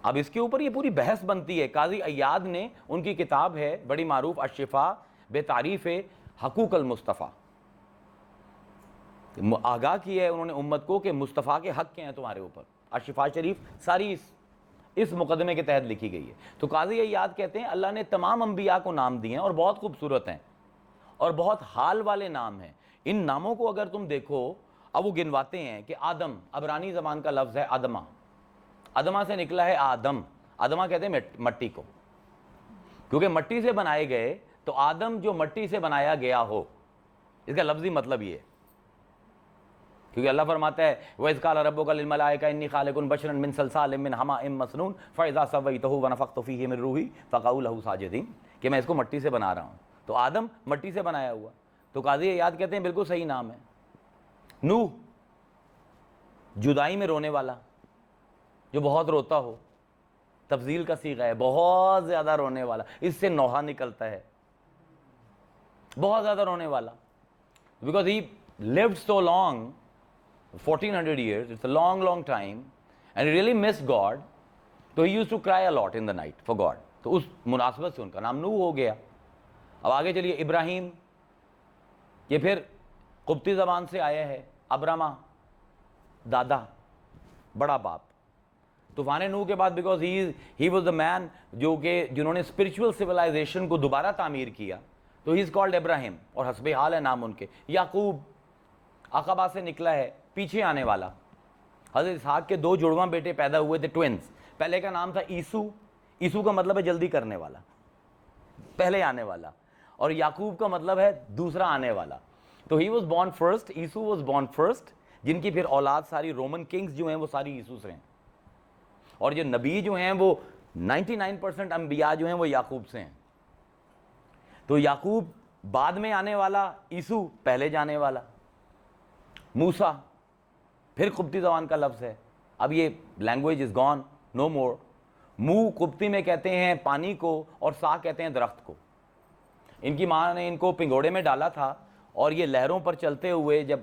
اب اس کے اوپر یہ پوری بحث بنتی ہے. قاضی عیاض نے, ان کی کتاب ہے بڑی معروف, الشفاء بتعریف حقوق المصطفیٰ, آگاہ کیا ہے انہوں نے امت کو کہ مصطفیٰ کے حق کیا ہیں تمہارے اوپر. الشفاء شریف ساری اس مقدمے کے تحت لکھی گئی ہے. تو قاضی عیاض کہتے ہیں اللہ نے تمام انبیاء کو نام دیے ہیں اور بہت خوبصورت ہیں اور بہت حال والے نام ہیں. ان ناموں کو اگر تم دیکھو, اب وہ گنواتے ہیں کہ آدم عبرانی زبان کا لفظ ہے ادمہ, ادمہ سے نکلا ہے آدم. ادمہ کہتے ہیں مٹی کو. کیونکہ مٹی سے بنائے گئے تو آدم جو مٹی سے بنایا گیا ہو، اس کا لفظی مطلب یہ ہے. کیونکہ اللہ فرماتا ہے وَإِذْ قَالَ رَبُّكَ لِلْمَلَائِكَةِ إِنِّي خَالِقٌ بَشَرًا مِّن صَلْصَالٍ مِّنْ حَمَإٍ مَّسْنُونٍ فَإِذَا سَوَّيْتُهُ وَنَفَخْتُ فِيهِ مِن رُّوحِي فَقَعُوا لَهُ سَاجِدِينَ کہ میں اس کو مٹی سے بنا رہا ہوں. تو آدم مٹی سے بنایا ہوا. تو قاضی عیاض کہتے ہیں بالکل صحیح نام ہے. نوح جدائی میں رونے والا، جو بہت روتا ہو، تفضیل کا صیغہ ہے، بہت زیادہ رونے والا، اس سے نوحہ نکلتا ہے، بہت زیادہ رونے والا. Because he lived so long, 1400 years, it's a long long time, and he really missed God, so he used to cry a lot in the night for God. تو اس مناسبت سے ان کا نام نوح ہو گیا. اب آگے چلیے ابراہیم، یہ پھر قبطی زبان سے آیا ہے. ابرما دادا، بڑا باپ. طوفان نوح کے بعد because he was the man جو کہ جنہوں نے اسپرچول سویلائزیشن کو دوبارہ تعمیر کیا، تو ہی از کالڈ ابراہیم، اور حسب حال ہے نام ان کے. یعقوب عقبہ سے نکلا ہے، پیچھے آنے والا. حضرت اسحاق کے 2 جڑواں بیٹے پیدا ہوئے تھے، ٹوینز. پہلے کا نام تھا عیسو. عیسو کا مطلب ہے جلدی کرنے والا، پہلے آنے والا. اور یعقوب کا مطلب ہے دوسرا آنے والا. تو he was born first, Esau was born first, جن کی پھر اولاد ساری رومن کنگز جو ہیں وہ ساری عیسو سے ہیں. اور جو نبی جو ہیں وہ 99% انبیاء جو ہیں وہ یعقوب سے ہیں. تو یعقوب بعد میں آنے والا، عیسو پہلے جانے والا. موسیٰ پھر قبطی زبان کا لفظ ہے. اب یہ لینگویج از گون، نو مور. منہ قبطی میں کہتے ہیں پانی کو، اور سا کہتے ہیں درخت کو. ان کی ماں نے ان کو پنگوڑے میں ڈالا تھا، اور یہ لہروں پر چلتے ہوئے جب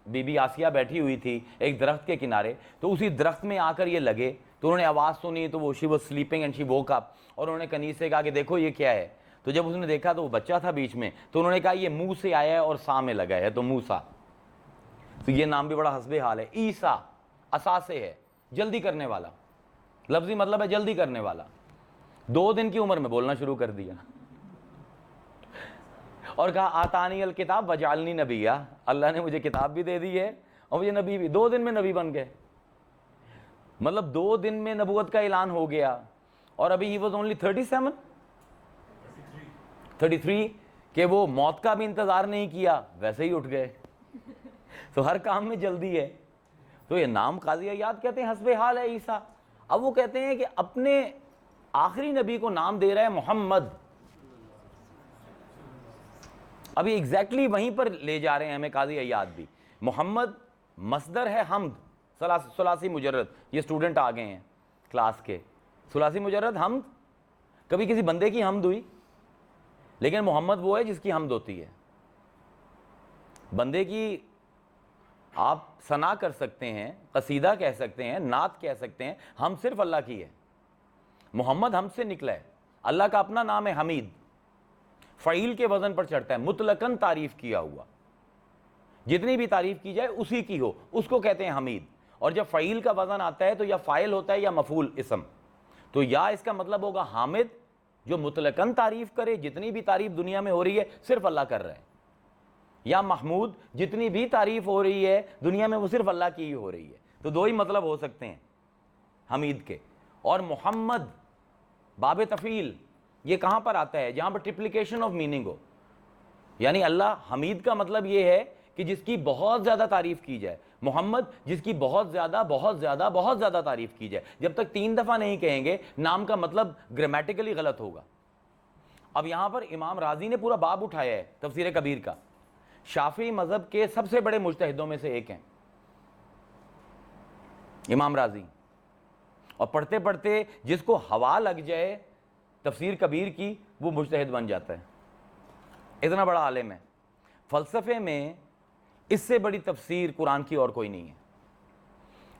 بی بی آسیہ بیٹھی ہوئی تھی ایک درخت کے کنارے، تو اسی درخت میں آ کر یہ لگے. تو انہوں نے آواز سنی تو وہ she was sleeping and she woke up, اور انہوں نے کنیز سے کہا کہ دیکھو یہ کیا ہے. تو جب اس نے دیکھا تو وہ بچہ تھا بیچ میں، تو انہوں نے کہا یہ منہ سے آیا ہے اور سا میں لگا ہے، تو موسیٰ. تو یہ نام بھی بڑا حسب حال ہے. عیسیٰ عصا سے ہے، جلدی کرنے والا، لفظی مطلب ہے جلدی کرنے والا. 2 دن کی عمر میں بولنا شروع کر دیا، اور کہا آتانی الکتاب وجعلنی نبیہ، اللہ نے مجھے کتاب بھی دے دی ہے اور مجھے نبی بھی. 2 دن میں نبی بن گئے. مطلب 2 دن میں نبوت کا اعلان ہو گیا. اور ابھی ہی واز اونلی 33 کہ وہ موت کا بھی انتظار نہیں کیا، ویسے ہی اٹھ گئے. تو ہر کام میں جلدی ہے. تو یہ نام قاضی عیاض کہتے ہیں حسب حال ہے عیسیٰ. اب وہ کہتے ہیں کہ اپنے آخری نبی کو نام دے رہا ہے محمد. ابھی ایگزیکٹلی وہیں پر لے جا رہے ہیں ہمیں قاضی عیاض بھی. محمد مصدر ہے حمد، ثلاثی مجرد. یہ اسٹوڈنٹ آ گئے ہیں کلاس کے. ثلاثی مجرد حمد، کبھی کسی بندے کی حمد ہوئی، لیکن محمد وہ ہے جس کی حمد ہوتی ہے. بندے کی آپ ثنا کر سکتے ہیں، قصیدہ کہہ سکتے ہیں، نعت کہہ سکتے ہیں، ہم صرف اللہ کی ہے. محمد ہم سے نکلا ہے. اللہ کا اپنا نام ہے حمید، فعیل کے وزن پر چڑھتا ہے، مطلقاً تعریف کیا ہوا. جتنی بھی تعریف کی جائے اسی کی ہو، اس کو کہتے ہیں حمید. اور جب فعیل کا وزن آتا ہے تو یا فاعل ہوتا ہے یا مفعول اسم. تو یا اس کا مطلب ہوگا حامد، جو مطلقاً تعریف کرے، جتنی بھی تعریف دنیا میں ہو رہی ہے صرف اللہ کر رہا ہے. یا محمود، جتنی بھی تعریف ہو رہی ہے دنیا میں وہ صرف اللہ کی ہی ہو رہی ہے. تو 2 ہی مطلب ہو سکتے ہیں حمید کے. اور محمد باب تفعیل یہ کہاں پر آتا ہے؟ جہاں پر ٹرپلیکیشن آف میننگ ہو. یعنی اللہ حمید کا مطلب یہ ہے کہ جس کی بہت زیادہ تعریف کی جائے. محمد جس کی بہت زیادہ بہت زیادہ بہت زیادہ تعریف کی جائے. جب تک 3 دفعہ نہیں کہیں گے نام کا مطلب گرامیٹیکلی غلط ہوگا. اب یہاں پر امام راضی نے پورا باب اٹھایا ہے تفسیر کبیر کا. شافعی مذہب کے سب سے بڑے مجتہدوں میں سے ایک ہیں امام راضی. اور پڑھتے پڑھتے جس کو ہوا لگ جائے تفسیر کبیر کی وہ مجتہد بن جاتا ہے. اتنا بڑا عالم ہے. فلسفے میں اس سے بڑی تفسیر قرآن کی اور کوئی نہیں ہے.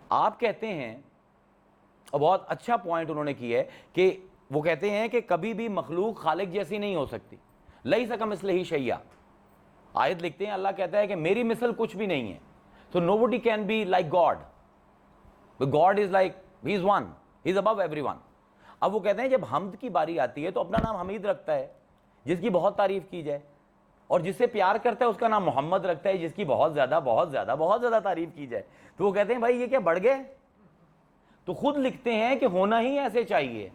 آپ کہتے ہیں، اور بہت اچھا پوائنٹ انہوں نے کیا ہے، کہ وہ کہتے ہیں کہ کبھی بھی مخلوق خالق جیسی نہیں ہو سکتی. لیس کمثلہ شیء. آیت لکھتے ہیں اللہ کہتا ہے کہ میری مثل کچھ بھی نہیں ہے. So nobody can be like God. But God is like, He is one. He is above everyone. اب وہ کہتے ہیں جب حمد کی باری آتی ہے تو اپنا نام حمید رکھتا ہے جس کی بہت تعریف کی جائے، اور جس سے پیار کرتا ہے اس کا نام محمد رکھتا ہے جس کی بہت زیادہ بہت زیادہ بہت زیادہ تعریف کی جائے. تو وہ کہتے ہیں بھائی یہ کیا بڑھ گئے؟ تو خود لکھتے ہیں کہ ہونا ہی ایسے چاہیے.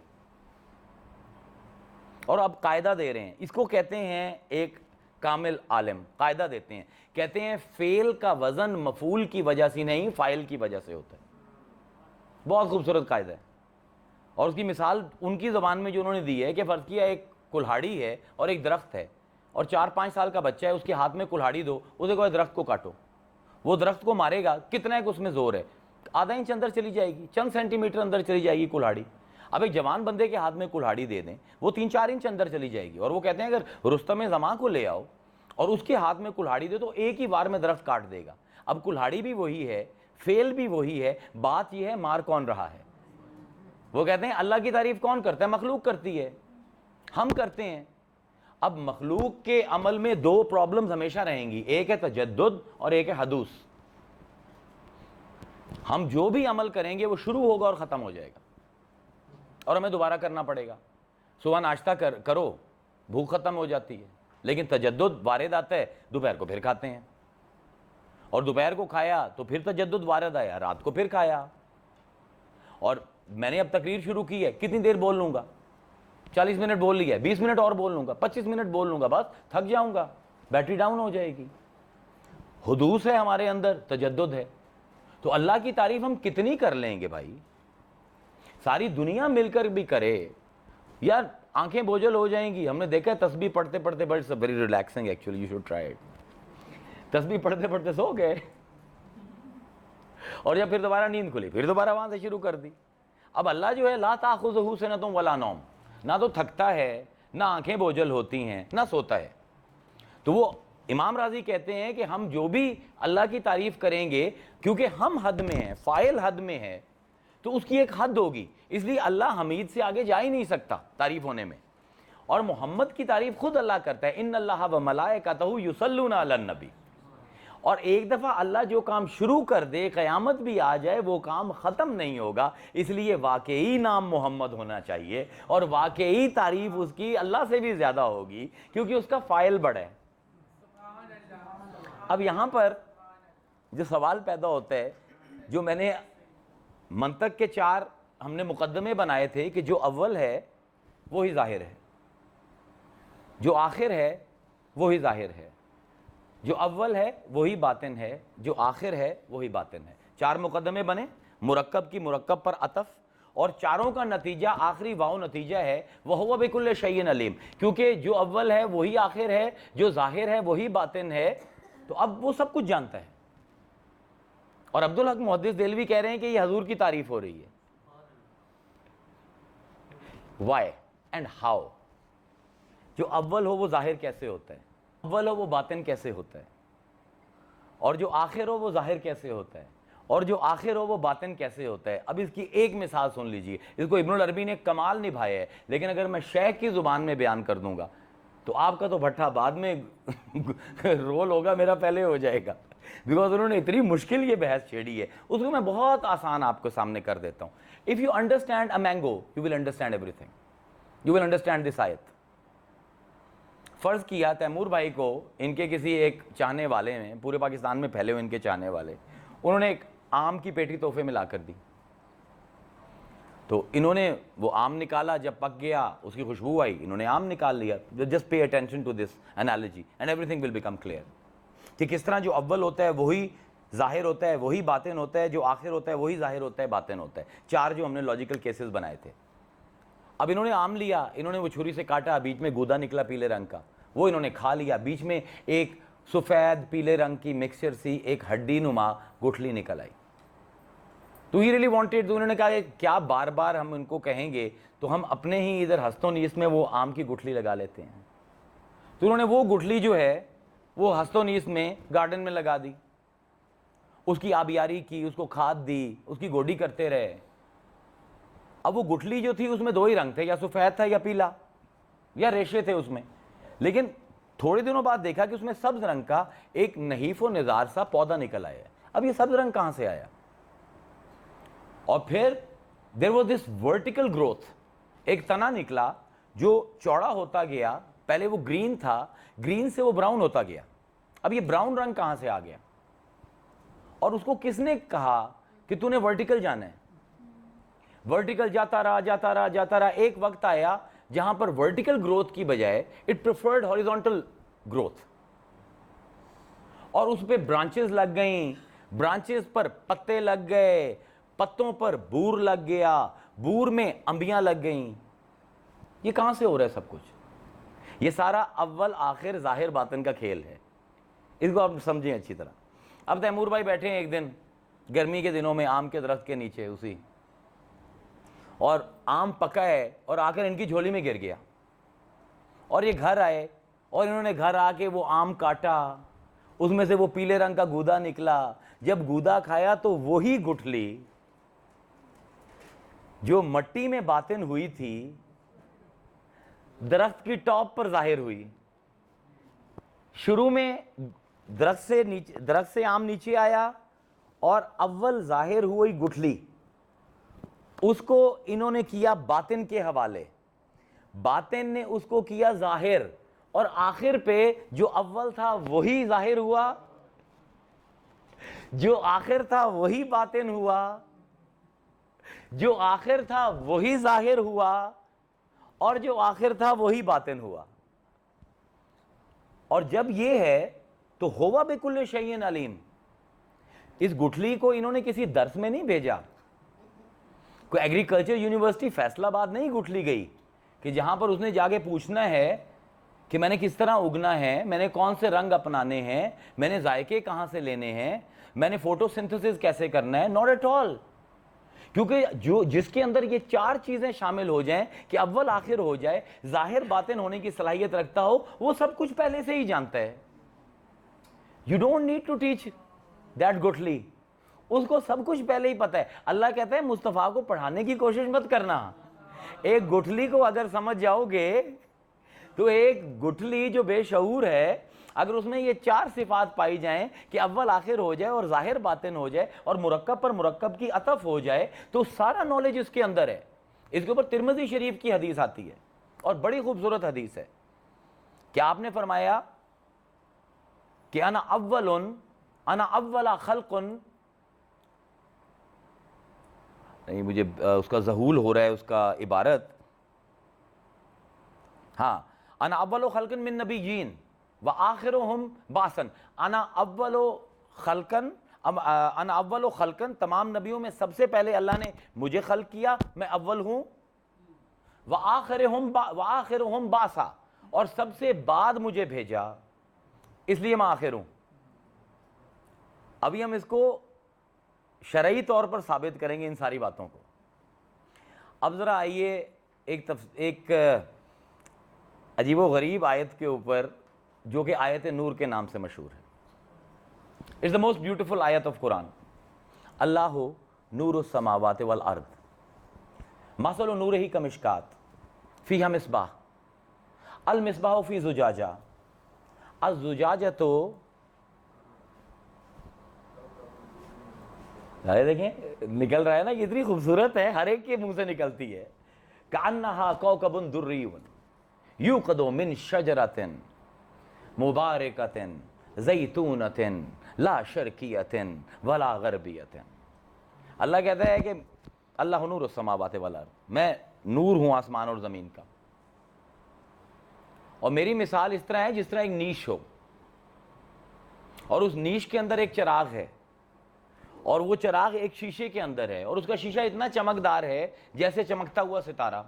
اور اب قاعدہ دے رہے ہیں, اس کو کہتے ہیں ایک کامل عالم قاعدہ دیتے ہیں, کہتے ہیں فعل کا وزن مفعول کی وجہ سے نہیں فاعل کی وجہ سے ہوتا ہے. بہت خوبصورت قاعدہ ہے, اور اس کی مثال ان کی زبان میں جو انہوں نے دی ہے کہ فرض کیا ایک کلہاڑی ہے اور ایک درخت ہے, اور 4-5 سال کا بچہ ہے, اس کے ہاتھ میں کلہاڑی دو, اسے کہو درخت کو کاٹو, وہ درخت کو مارے گا, کتنا ہے کہ اس میں زور ہے, آدھا انچ اندر چلی جائے گی, چند سینٹی میٹر اندر چلی جائے گی کلہاڑی. اب ایک جوان بندے کے ہاتھ میں کلہاڑی دے دیں, وہ 3-4 انچ اندر چلی جائے گی, اور وہ کہتے ہیں اگر رستم زماں کو لے آؤ اور اس کے ہاتھ میں کلہاڑی دے تو ایک ہی وار میں درخت کاٹ دے گا. اب کلہاڑی بھی وہی ہے, فعل بھی وہی ہے, بات یہ ہے مار کون رہا ہے. وہ کہتے ہیں اللہ کی تعریف کون کرتا ہے؟ مخلوق کرتی ہے, ہم کرتے ہیں. اب مخلوق کے عمل میں 2 پرابلمز ہمیشہ رہیں گی, ایک ہے تجدد اور ایک ہے حدوث. ہم جو بھی عمل کریں گے وہ شروع ہوگا اور ختم ہو جائے گا, اور ہمیں دوبارہ کرنا پڑے گا. صبح ناشتہ کرو, بھوک ختم ہو جاتی ہے, لیکن تجدد وارد آتا ہے, دوپہر کو پھر کھاتے ہیں, اور دوپہر کو کھایا تو پھر تجدد وارد آیا, رات کو پھر کھایا. اور میں نے اب تقریر شروع کی ہے, کتنی دیر بول لوں گا؟ 40 منٹ بول لیا, 20 منٹ اور بول لوں گا, 25 منٹ بول لوں گا, بس تھک جاؤں گا, بیٹری ڈاؤن ہو جائے گی. حدوث ہے ہمارے اندر, تجدد ہے. تو اللہ کی تعریف ہم کتنی کر لیں گے بھائی؟ ساری دنیا مل کر بھی کرے یار, آنکھیں بوجھل ہو جائیں گی. ہم نے دیکھا ہے تسبیح پڑھتے پڑھتے, but it's very relaxing actually, you should try it. تسبیح پڑھتے پڑھتے سو گئے, اور جب پھر دوبارہ نیند کھلی پھر دوبارہ وہاں سے شروع کر دی. اب اللہ جو ہے لا تاخذہ سنۃ ولا نوم, نہ تو تھکتا ہے, نہ آنکھیں بوجھل ہوتی ہیں, نہ سوتا ہے. تو وہ امام راضی کہتے ہیں کہ ہم جو بھی اللہ کی تعریف کریں گے, کیونکہ ہم حد میں ہیں, فاعل حد میں ہے, تو اس کی ایک حد ہوگی, اس لیے اللہ حمید سے آگے جا ہی نہیں سکتا تعریف ہونے میں. اور محمد کی تعریف خود اللہ کرتا ہے, ان اللہ و ملائکتہ یصلون علی النبی. اور ایک دفعہ اللہ جو کام شروع کر دے, قیامت بھی آ جائے, وہ کام ختم نہیں ہوگا. اس لیے واقعی نام محمد ہونا چاہیے, اور واقعی تعریف اس کی اللہ سے بھی زیادہ ہوگی, کیونکہ اس کا فاعل بڑا ہے. اب یہاں پر جو سوال پیدا ہوتا ہے, جو میں نے منطق کے 4 ہم نے مقدمے بنائے تھے, کہ جو اول ہے وہی ظاہر ہے, جو آخر ہے وہی ظاہر ہے, جو اول ہے وہی باطن ہے, جو آخر ہے وہی باطن ہے. 4 مقدمے بنے, مرکب کی مرکب پر عطف, اور چاروں کا نتیجہ آخری واو نتیجہ ہے, وَهُوَ بِكُلِّ شَيْءٍ عَلِيمٌ. کیونکہ جو اول ہے وہی آخر ہے, جو ظاہر ہے وہی باطن ہے, تو اب وہ سب کچھ جانتا ہے. اور عبدالحق محدث دہلوی کہہ رہے ہیں کہ یہ حضور کی تعریف ہو رہی ہے. Why and how. جو اول ہو وہ ظاہر کیسے ہوتا ہے, اول ہو وہ باطن کیسے ہوتا ہے, اور جو آخر ہو وہ ظاہر کیسے ہوتا ہے, اور جو آخر ہو وہ باطن کیسے ہوتا ہے. اب اس کی ایک مثال سن لیجئے, اس کو ابن العربی نے کمال نبھایا ہے, لیکن اگر میں شیخ کی زبان میں بیان کر دوں گا تو آپ کا تو بھٹا بعد میں رول ہوگا, میرا پہلے ہو جائے گا, بیکاز انہوں نے اتنی مشکل یہ بحث چھیڑی ہے. اس کو میں بہت آسان آپ کو سامنے کر دیتا ہوں. If you understand a mango you will understand every thing, you will understand this آیت. فرض کیا تیمور بھائی کو ان کے کسی ایک چاہنے والے میں, پورے پاکستان میں پھیلے ہوئے ان کے چاہنے والے, انہوں نے ایک آم کی پیٹی تحفے میں لا کر دی. تو انہوں نے وہ آم نکالا, جب پک گیا اس کی خوشبو آئی, انہوں نے آم نکال لیا. Just pay attention to this analogy and everything will become clear, کہ کس طرح جو اول ہوتا ہے وہی ظاہر ہوتا ہے, وہی باطن ہوتا ہے, جو آخر ہوتا ہے وہی ظاہر ہوتا ہے, باطن ہوتا ہے. 4 جو ہم نے لاجیکل کیسز بنائے تھے. اب انہوں نے آم لیا, انہوں نے وہ چھری سے کاٹا, بیچ میں گودا نکلا پیلے رنگ کا, وہ انہوں نے کھا لیا. بیچ میں ایک سفید پیلے رنگ کی مکسچر سی, ایک ہڈی نما گٹھلی نکل آئی. تو ہی ریلی وانٹیڈ, تو انہوں نے کہا کہ کیا بار بار ہم ان کو کہیں گے, تو ہم اپنے ہی ادھر ہست و نیست میں وہ آم کی گٹھلی لگا لیتے ہیں. تو انہوں نے وہ گٹھلی جو ہے وہ ہست و نیست میں گارڈن میں لگا دی, اس کی آبیاری کی, اس کو کھاد دی, اس کی گوڈی کرتے رہے. اب وہ گٹھلی جو تھی اس میں 2 ہی رنگ تھے, یا سفید تھا یا پیلا, یا ریشے تھے اس میں. لیکن تھوڑے دنوں بعد دیکھا کہ اس میں سبز رنگ کا ایک نحیف و نزار سا پودا نکل آیا ہے. اب یہ سبز رنگ کہاں سے آیا؟ اور پھر there was this vertical growth, ایک تنا نکلا جو چوڑا ہوتا گیا. پہلے وہ گرین تھا, گرین سے وہ براؤن ہوتا گیا. اب یہ براؤن رنگ کہاں سے آ گیا؟ اور اس کو کس نے کہا کہ تو نے ورٹیکل جانا ہے؟ ورٹیکل جاتا رہا جاتا رہا جاتا رہا, ایک وقت آیا جہاں پر ورٹیکل گروتھ کی بجائے اٹ پریفرڈ ہاریزونٹل گروتھ، اور اس پہ برانچز لگ گئیں، برانچز پر پتے لگ گئے، پتوں پر بور لگ گیا، بور میں انبیاں لگ گئیں. یہ کہاں سے ہو رہا ہے سب کچھ؟ یہ سارا اول آخر ظاہر باطن کا کھیل ہے. اس کو آپ سمجھیں اچھی طرح. اب تیمور بھائی بیٹھے ہیں ایک دن گرمی کے دنوں میں آم کے درخت کے نیچے اسی، اور آم پکا ہے اور آ کر ان کی جھولی میں گر گیا، اور یہ گھر آئے اور انہوں نے گھر آ کے وہ آم کاٹا، اس میں سے وہ پیلے رنگ کا گودا نکلا. جب گودا کھایا تو وہی گٹھلی جو مٹی میں باطن ہوئی تھی درخت کی ٹاپ پر ظاہر ہوئی. شروع میں درخت سے آم نیچے آیا اور اول ظاہر ہوئی گٹھلی، اس کو انہوں نے کیا باطن کے حوالے، باطن نے اس کو کیا ظاہر، اور آخر پہ جو اول تھا وہی ظاہر ہوا، جو آخر تھا وہی باطن ہوا، جو آخر تھا وہی ظاہر ہوا، اور جو آخر تھا وہی باطن ہوا. اور جب یہ ہے تو ہوا بکل شیء علیم. اس گٹھلی کو انہوں نے کسی درس میں نہیں بھیجا، کوئی ایگریکلچر یونیورسٹی فیصل آباد نہیں گٹھلی گئی کہ جہاں پر اس نے جا کے پوچھنا ہے کہ میں نے کس طرح اگنا ہے، میں نے کون سے رنگ اپنانے ہیں، میں نے ذائقے کہاں سے لینے ہیں، میں نے فوٹو سنتھسس کیسے کرنا ہے. Not at all. کیونکہ جس کے اندر یہ چار چیزیں شامل ہو جائیں کہ اول آخر ہو جائے، ظاہر باطن ہونے کی صلاحیت رکھتا ہو، وہ سب کچھ پہلے سے ہی جانتا ہے. You don't need to teach that گٹھلی، اس کو سب کچھ پہلے ہی پتا ہے. اللہ کہتا ہے مصطفیٰ کو پڑھانے کی کوشش مت کرنا. ایک گٹھلی کو اگر سمجھ جاؤ گے تو ایک گٹھلی جو بے شعور ہے، اگر اس میں یہ چار صفات پائی جائیں کہ اول آخر ہو جائے اور ظاہر باطن ہو جائے اور مرکب پر مرکب کی عطف ہو جائے، تو سارا نالج اس کے اندر ہے. اس کے اوپر ترمذی شریف کی حدیث آتی ہے اور بڑی خوبصورت حدیث ہے کہ آپ نے فرمایا کہ انا اول خلق، نہیں مجھے اس کا ذہول ہو رہا ہے اس کا عبارت، ہاں، انا اول خلق من نبیین وآخرهم بعثا. انا اول خلقا، تمام نبیوں میں سب سے پہلے اللہ نے مجھے خلق کیا، میں اول ہوں. وآخرهم بعثا، اور سب سے بعد مجھے بھیجا، اس لیے میں آخر ہوں. ابھی ہم اس کو شرعی طور پر ثابت کریں گے ان ساری باتوں کو. اب ذرا آئیے ایک عجیب و غریب آیت کے اوپر جو کہ آیت نور کے نام سے مشہور ہے. اٹس دا موسٹ بیوٹیفل آیت آف قرآن. اللہ نور السماوات والارض مثل نورہ کمشکات فیہا مصباح المصباح فی زجاجہ الزجاجۃ، دیکھیں نکل رہا ہے نا، اتنی خوبصورت ہے، ہر ایک کے منہ سے نکلتی ہے. کأنہا کوکب دری یوقد من شجرۃ مبارکۃ زیتونۃ لا شرقیۃ ولا غربیۃ. اللہ کہتا ہے کہ اللہ نور السماوات والارض، میں نور ہوں آسمان اور زمین کا، اور میری مثال اس طرح ہے جس طرح ایک نیش ہو، اور اس نیش کے اندر ایک چراغ ہے، اور وہ چراغ ایک شیشے کے اندر ہے، اور اس کا شیشہ اتنا چمکدار ہے جیسے چمکتا ہوا ستارہ،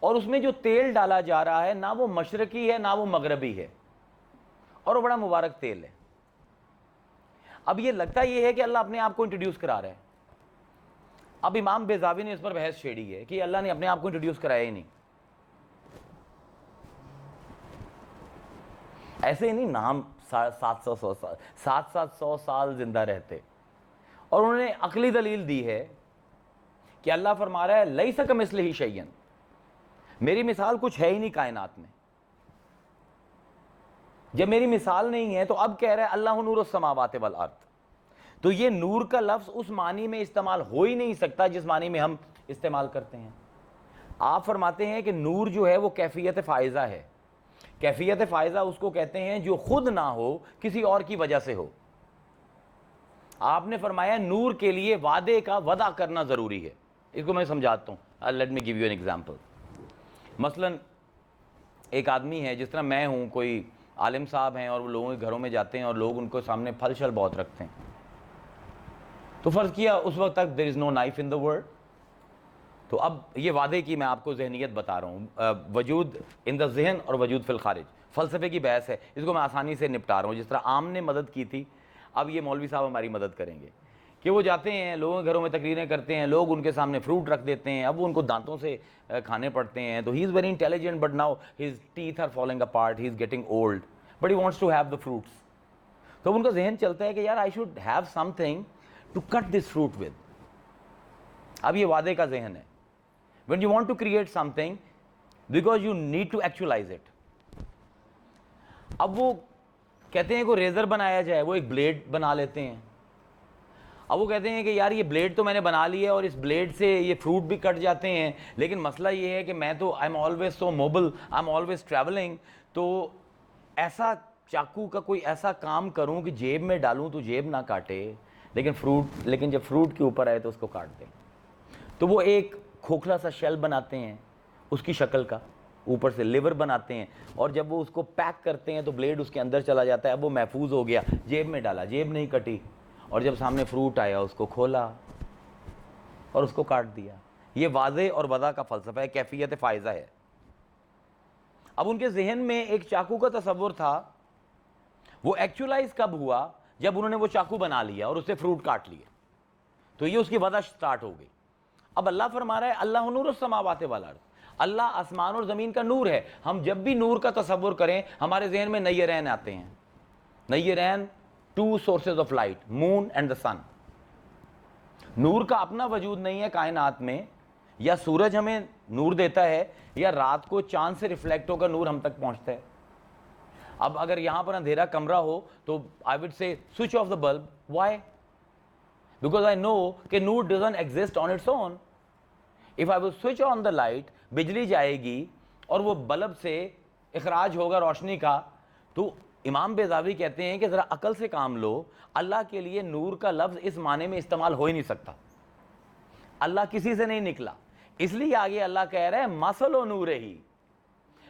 اور اس میں جو تیل ڈالا جا رہا ہے نہ وہ مشرقی ہے نہ وہ مغربی ہے، اور وہ بڑا مبارک تیل ہے. اب یہ لگتا یہ ہے کہ اللہ اپنے آپ کو انٹروڈیوس کرا رہا ہے. اب امام بیضاوی نے اس پر بحث چھیڑی ہے کہ اللہ نے اپنے آپ کو انٹروڈیوس کرایا ہی نہیں. ایسے ہی نہیں نام 700 سال زندہ رہتے. اور انہوں نے عقلی دلیل دی ہے کہ اللہ فرما رہا ہے لیس کمثلہ شیء، میری مثال کچھ ہے ہی نہیں کائنات میں. جب میری مثال نہیں ہے تو اب کہہ رہا ہے اللہ نور السماوات والارض. تو یہ نور کا لفظ اس معنی میں استعمال ہو ہی نہیں سکتا جس معنی میں ہم استعمال کرتے ہیں. آپ فرماتے ہیں کہ نور جو ہے وہ کیفیت فائزہ ہے. کیفیت فائزہ اس کو کہتے ہیں جو خود نہ ہو، کسی اور کی وجہ سے ہو. آپ نے فرمایا نور کے لیے وعدے کا وعدہ کرنا ضروری ہے. اس کو میں سمجھاتا ہوں. Let me give you an example. مثلاً ایک آدمی ہے، جس طرح میں ہوں، کوئی عالم صاحب ہیں اور وہ لوگوں کے گھروں میں جاتے ہیں اور لوگ ان کو سامنے پھل شل بہت رکھتے ہیں، تو فرض کیا اس وقت تک there is no knife in the world. تو اب یہ وعدے کی میں آپ کو ذہنیت بتا رہا ہوں، وجود ان دا ذہن اور وجود فی الخارج، فلسفے کی بحث ہے، اس کو میں آسانی سے نپٹا رہا ہوں. جس طرح عام نے مدد کی تھی، اب یہ مولوی صاحب ہماری مدد کریں گے کہ وہ جاتے ہیں لوگوں کے گھروں میں تقریریں کرتے ہیں، لوگ ان کے سامنے فروٹ رکھ دیتے ہیں، اب وہ ان کو دانتوں سے کھانے پڑتے ہیں. تو he is very intelligent but now his teeth are falling apart, he is getting old but he wants to have the fruits. تو ان کا ذہن چلتا ہے کہ یار I should have something to cut this fruit with. اب یہ وعدے کا ذہن ہے. When you want to create something, because you need to actualize it. اب وہ کہتے ہیں کوئی ریزر بنایا جائے، وہ ایک بلیڈ بنا لیتے ہیں. اب وہ کہتے ہیں کہ یار یہ بلیڈ تو میں نے بنا لی ہے اور اس بلیڈ سے یہ فروٹ بھی کٹ جاتے ہیں، لیکن مسئلہ یہ ہے کہ میں تو I am always so mobile, I am always travelling, تو ایسا چاقو کا کوئی ایسا کام کروں کہ جیب میں ڈالوں تو جیب نہ کاٹے، لیکن جب فروٹ کے اوپر آئے تو اس کو کاٹ دیں. تو وہ ایک کھوکھلا سا شیل بناتے ہیں اس کی شکل کا، اوپر سے لیور بناتے ہیں، اور جب وہ اس کو پیک کرتے ہیں تو بلیڈ اس کے اندر چلا جاتا ہے. اب وہ محفوظ ہو گیا، جیب میں ڈالا، جیب نہیں کٹی، اور جب سامنے فروٹ آیا اس کو کھولا اور اس کو کاٹ دیا. یہ واضح اور وضع کا فلسفہ ہے، کیفیت فائزہ ہے. اب ان کے ذہن میں ایک چاقو کا تصور تھا، وہ ایکچولائز کب ہوا؟ جب انہوں نے وہ چاقو بنا لیا اور اس سے فروٹ کاٹ لیے، تو یہ اس کی وضع سٹارٹ ہو گئی. اب اللہ فرما رہا ہے اللہ نور السماوات والارض، اللہ آسمان اور زمین کا نور ہے. ہم جب بھی نور کا تصور کریں ہمارے ذہن میں نیرین آتے ہیں. نیرین، two sources of light, moon and the sun. نور کا اپنا وجود نہیں ہے کائنات میں، یا سورج ہمیں نور دیتا ہے یا رات کو چاند سے ریفلیکٹ ہو کر نور ہم تک پہنچتا ہے. اب اگر یہاں پر اندھیرا کمرہ ہو تو I would say switch off the bulb. Why? Because I know کہ نور doesn't exist on its own. If I will switch on the light, بجلی جائے گی اور وہ بلب سے اخراج ہوگا روشنی کا. تو امام بیضاوی کہتے ہیں کہ ذرا عقل سے کام لو، اللہ کے لیے نور کا لفظ اس معنی میں استعمال ہو ہی نہیں سکتا. اللہ کسی سے نہیں نکلا، اس لیے آگے اللہ کہہ رہا ہے مثل و نور ہی،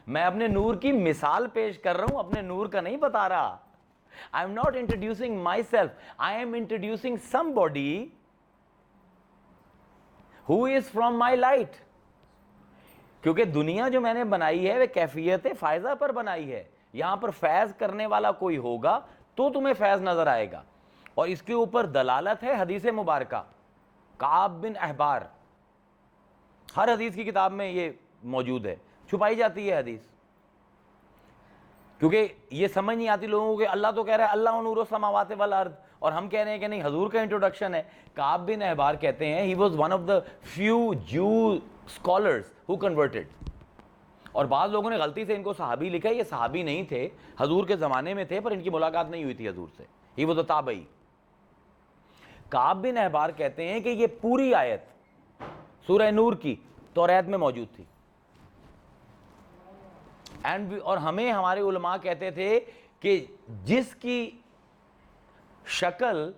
میں اپنے نور کی مثال پیش کر رہا ہوں، اپنے نور کا نہیں بتا رہا. I am not introducing myself, I am introducing somebody who is from my light. کیونکہ دنیا جو میں نے بنائی ہے وہ کیفیت فائزہ پر بنائی ہے. یہاں پر فیض کرنے والا کوئی ہوگا تو تمہیں فیض نظر آئے گا. اور اس کے اوپر دلالت ہے حدیث مبارکہ. کعب بن احبار، ہر حدیث کی کتاب میں یہ موجود ہے، چھپائی جاتی ہے حدیث، کیونکہ یہ سمجھ نہیں آتی لوگوں کو کہ اللہ تو کہہ رہا ہے اللہ نور السماوات والارض، اور ہم کہہ رہے ہیں کہ نہیں حضور کا انٹروڈکشن ہے. کعب بن احبار کہتے ہیں he was one of the few Jew scholars who converted. اور بعض لوگوں نے غلطی سے ان کو صحابی لکھا ہے، یہ صحابی نہیں تھے، حضور کے زمانے میں تھے پر ان کی ملاقات نہیں ہوئی تھی حضور سے. he was a تابعی. کعب بن احبار کہتے ہیں کہ یہ پوری آیت سورہ نور کی توریت میں موجود تھی. اور ہمیں ہمارے علماء کہتے تھے کہ جس کی شکل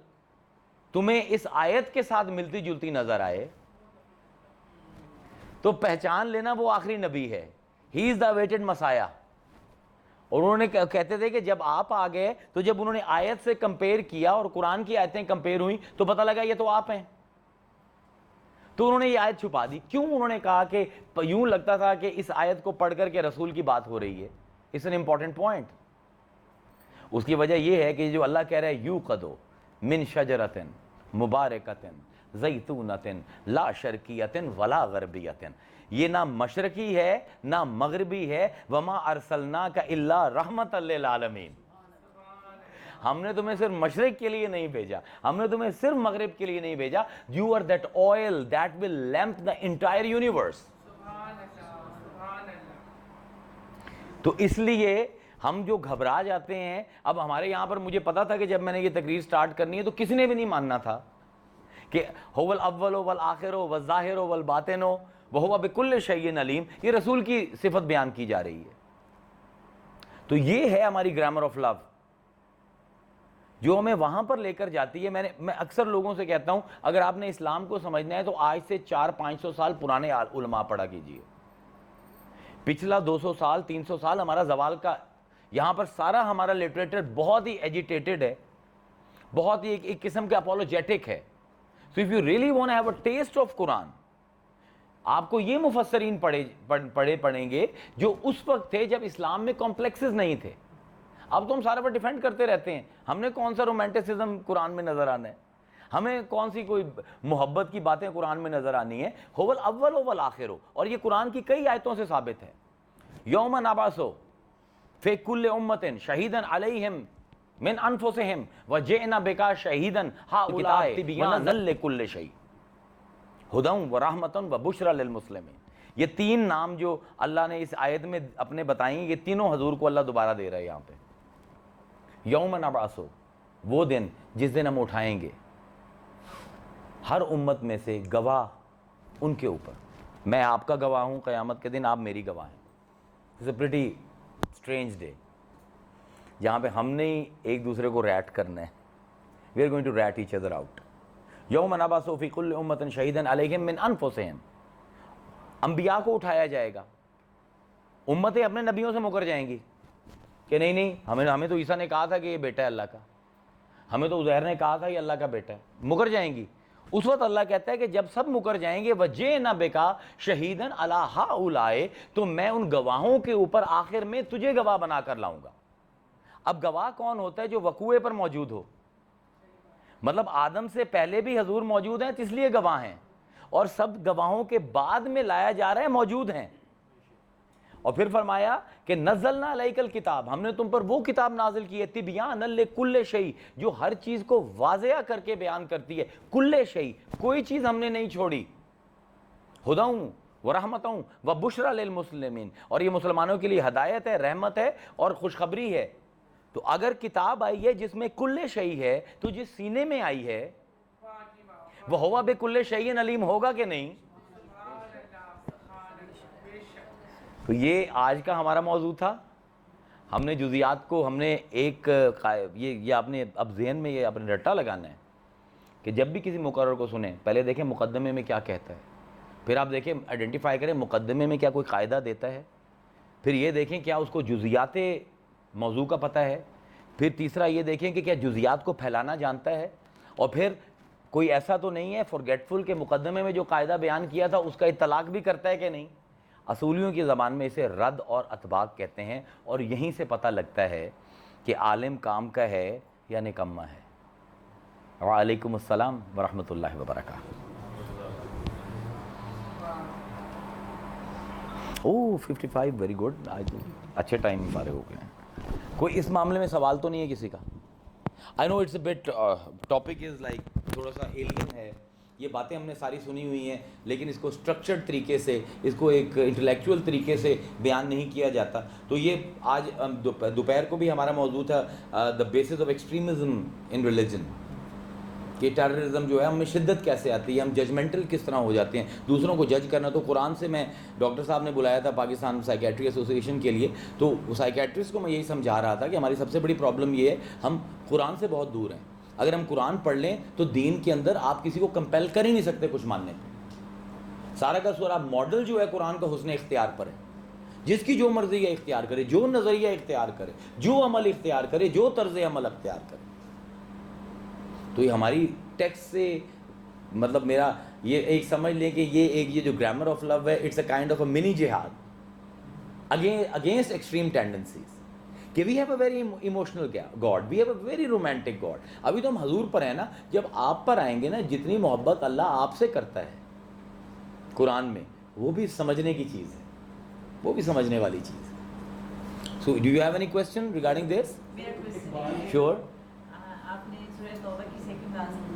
تمہیں اس آیت کے ساتھ ملتی جلتی نظر آئے تو پہچان لینا وہ آخری نبی ہے. He is the weighted مسایا. اور انہوں نے کہتے تھے کہ جب آپ آ گئے تو جب انہوں نے آیت سے کمپیئر کیا اور قرآن کی آیتیں کمپیئر ہوئیں تو پتہ لگا یہ تو آپ ہیں. تو انہوں نے یہ آیت چھپا دی. کیوں؟ انہوں نے کہا کہ یوں لگتا تھا کہ اس آیت کو پڑھ کر کے رسول کی بات ہو رہی ہے. It's an important point. اس کی وجہ یہ ہے کہ جو اللہ کہہ رہا ہے یوقدو من شجرۃ مبارکۃ زیتونۃ لا شرقیۃ ولا غربیۃ، یہ نہ مشرقی ہے نہ مغربی ہے. وما ارسلناک الا رحمۃ للعالمین. ہم نے تمہیں صرف مشرق کے لیے نہیں بھیجا، ہم نے تمہیں صرف مغرب کے لیے نہیں بھیجا. You are that oil that will lamp the entire universe. تو اس لیے ہم جو گھبرا جاتے ہیں، اب ہمارے یہاں پر مجھے پتا تھا کہ جب میں نے یہ تقریر سٹارٹ کرنی ہے تو کسی نے بھی نہیں ماننا تھا کہ هو الاول والآخر والظاہر والباطن وهو بكل شيء علیم. یہ رسول کی صفت بیان کی جا رہی ہے. تو یہ ہے ہماری گرامر آف لو جو ہمیں وہاں پر لے کر جاتی ہے. میں اکثر لوگوں سے کہتا ہوں اگر آپ نے اسلام کو سمجھنا ہے تو آج سے 400-500 سال پرانے علماء پڑھا کیجیے، پچھلا 200 سال 300 سال ہمارا زوال کا, یہاں پر سارا ہمارا لٹریچر بہت ہی ایجیٹیٹڈ ہے, بہت ہی ایک قسم کے اپولوجیٹک ہے. So if you really want to have a taste of Quran, آپ کو یہ مفسرین پڑھیں گے جو اس وقت تھے جب اسلام میں کمپلیکسز نہیں تھے. اب تو ہم سارے پر ڈیفینڈ کرتے رہتے ہیں, ہم نے کون سا رومانٹسزم قرآن میں نظر آنا ہے, ہمیں کون سی کوئی محبت کی باتیں قرآن میں نظر آنی ہے. هو الاول والآخر, اور یہ قرآن کی کئی آیتوں سے ثابت ہے. یوم نبعث فی کل امۃ شہیدا علیہم من انفسہم وجئنا بک شہیدا ہؤلاء ونزل لکل شیء ہدی ورحمۃ وبشری للمسلمین. یہ 3 نام جو اللہ نے اس آیت میں اپنے بتائیں, یہ تینوں حضور کو اللہ دوبارہ دے رہا ہے یہاں پہ. یوم نبعث, وہ دن جس دن ہم اٹھائیں گے ہر امت میں سے گواہ ان کے اوپر. میں آپ کا گواہ ہوں قیامت کے دن, آپ میری گواہ ہیں. It's a pretty strange day جہاں پہ ہم نے ایک دوسرے کو ریٹ کرنا ہے. We are going to rate each other out. یوم نبعث فی کل امۃ شہیدا علیہم من انفسہم, انبیاء کو اٹھایا جائے گا. امتیں اپنے نبیوں سے مکر جائیں گی کہ نہیں ہمیں تو عیسیٰ نے کہا تھا کہ یہ بیٹا ہے اللہ کا, ہمیں تو عزیر نے کہا تھا یہ اللہ کا بیٹا ہے. مکر جائیں گی. اس وقت اللہ کہتا ہے کہ جب سب مکر جائیں گے وجئنا بک شہیدا علی ہؤلاء, تو میں ان گواہوں کے اوپر آخر میں تجھے گواہ بنا کر لاؤں گا. اب گواہ کون ہوتا ہے؟ جو وقوعے پر موجود ہو. مطلب آدم سے پہلے بھی حضور موجود ہیں اس لیے گواہ ہیں, اور سب گواہوں کے بعد میں لایا جا رہا ہے موجود ہیں. اور پھر فرمایا کہ نزلنا علیک الکتاب, ہم نے تم پر وہ کتاب نازل کی ہے تبیانا لکل شیء, جو ہر چیز کو واضح کر کے بیان کرتی ہے. کل شیء, کوئی چیز ہم نے نہیں چھوڑی. ہدی ورحمۃ وبشری للمسلمین, اور یہ مسلمانوں کے لیے ہدایت ہے, رحمت ہے اور خوشخبری ہے. تو اگر کتاب آئی ہے جس میں کل شیء ہے, تو جس سینے میں آئی ہے وہ ہوا بکل شیء علیم ہوگا کہ نہیں؟ تو یہ آج کا ہمارا موضوع تھا. ہم نے جزیات کو, ہم نے ایک یہ آپ نے اب ذہن میں یہ اپنے رٹا لگانا ہے کہ جب بھی کسی مقرر کو سنیں, پہلے دیکھیں مقدمے میں کیا کہتا ہے, پھر آپ دیکھیں آئیڈینٹیفائی کریں مقدمے میں کیا کوئی قاعدہ دیتا ہے, پھر یہ دیکھیں کیا اس کو جزیات موضوع کا پتہ ہے, پھر تیسرا یہ دیکھیں کہ کیا جزیات کو پھیلانا جانتا ہے, اور پھر کوئی ایسا تو نہیں ہے فارگیٹفل کہ مقدمے میں جو قاعدہ بیان کیا تھا اس کا اطلاق بھی کرتا ہے کہ نہیں. اصولیوں کی زبان میں اسے رد اور اطباق کہتے ہیں, اور یہیں سے پتہ لگتا ہے کہ عالم کام کا ہے یا نکما ہے. وعلیکم السلام ورحمۃ اللہ وبرکاتہ. اوہ 55 ویری گڈ, آج اچھے ٹائم میں فارغ ہو گئے ہیں. کوئی اس معاملے میں سوال تو نہیں ہے کسی کا؟ I know it's a bit topic is like تھوڑا سا ایلین ہے, یہ باتیں ہم نے ساری سنی ہوئی ہیں, لیکن اس کو اسٹرکچرڈ طریقے سے, اس کو ایک انٹلیکچوئل طریقے سے بیان نہیں کیا جاتا. تو یہ آج دوپہر کو بھی ہمارا موضوع تھا the basis of extremism in religion, کہ ٹیررزم جو ہے ہم میں شدت کیسے آتی ہے, ہم ججمنٹل کس طرح ہو جاتے ہیں, دوسروں کو جج کرنا. تو قرآن سے میں ڈاکٹر صاحب نے بلایا تھا پاکستان سائیکیٹری ایسوسی ایشن کے لیے, تو سائیکیٹرسٹ کو میں یہی سمجھا رہا تھا کہ ہماری سب سے بڑی پرابلم یہ ہے ہم قرآن سے بہت دور ہیں. اگر ہم قرآن پڑھ لیں تو دین کے اندر آپ کسی کو کمپیل کر ہی نہیں سکتے کچھ ماننے پہ. سارا کا سارا ماڈل جو ہے قرآن کا حسن اختیار پر ہے, جس کی جو مرضی ہے اختیار کرے, جو نظریہ اختیار کرے, جو عمل اختیار کرے, جو طرز عمل اختیار کرے. تو یہ ہماری ٹیکسٹ سے مطلب میرا یہ ایک سمجھ لیں کہ یہ جو گرامر آف لو ہے, it's a kind of a mini jihad against extreme tendencies. کہ we have a very emotional God, we have a very romantic God. ابھی تو ہم حضور پر ہیں نا, جب آپ پر آئیں گے نا, جتنی محبت اللہ آپ سے کرتا ہے قرآن میں, وہ بھی سمجھنے کی چیز ہے, وہ بھی سمجھنے والی چیز ہے. So do you have any question regarding this? میرا کوسچن شیور. آپ نے سورہ توبہ کی سیکنڈ آیت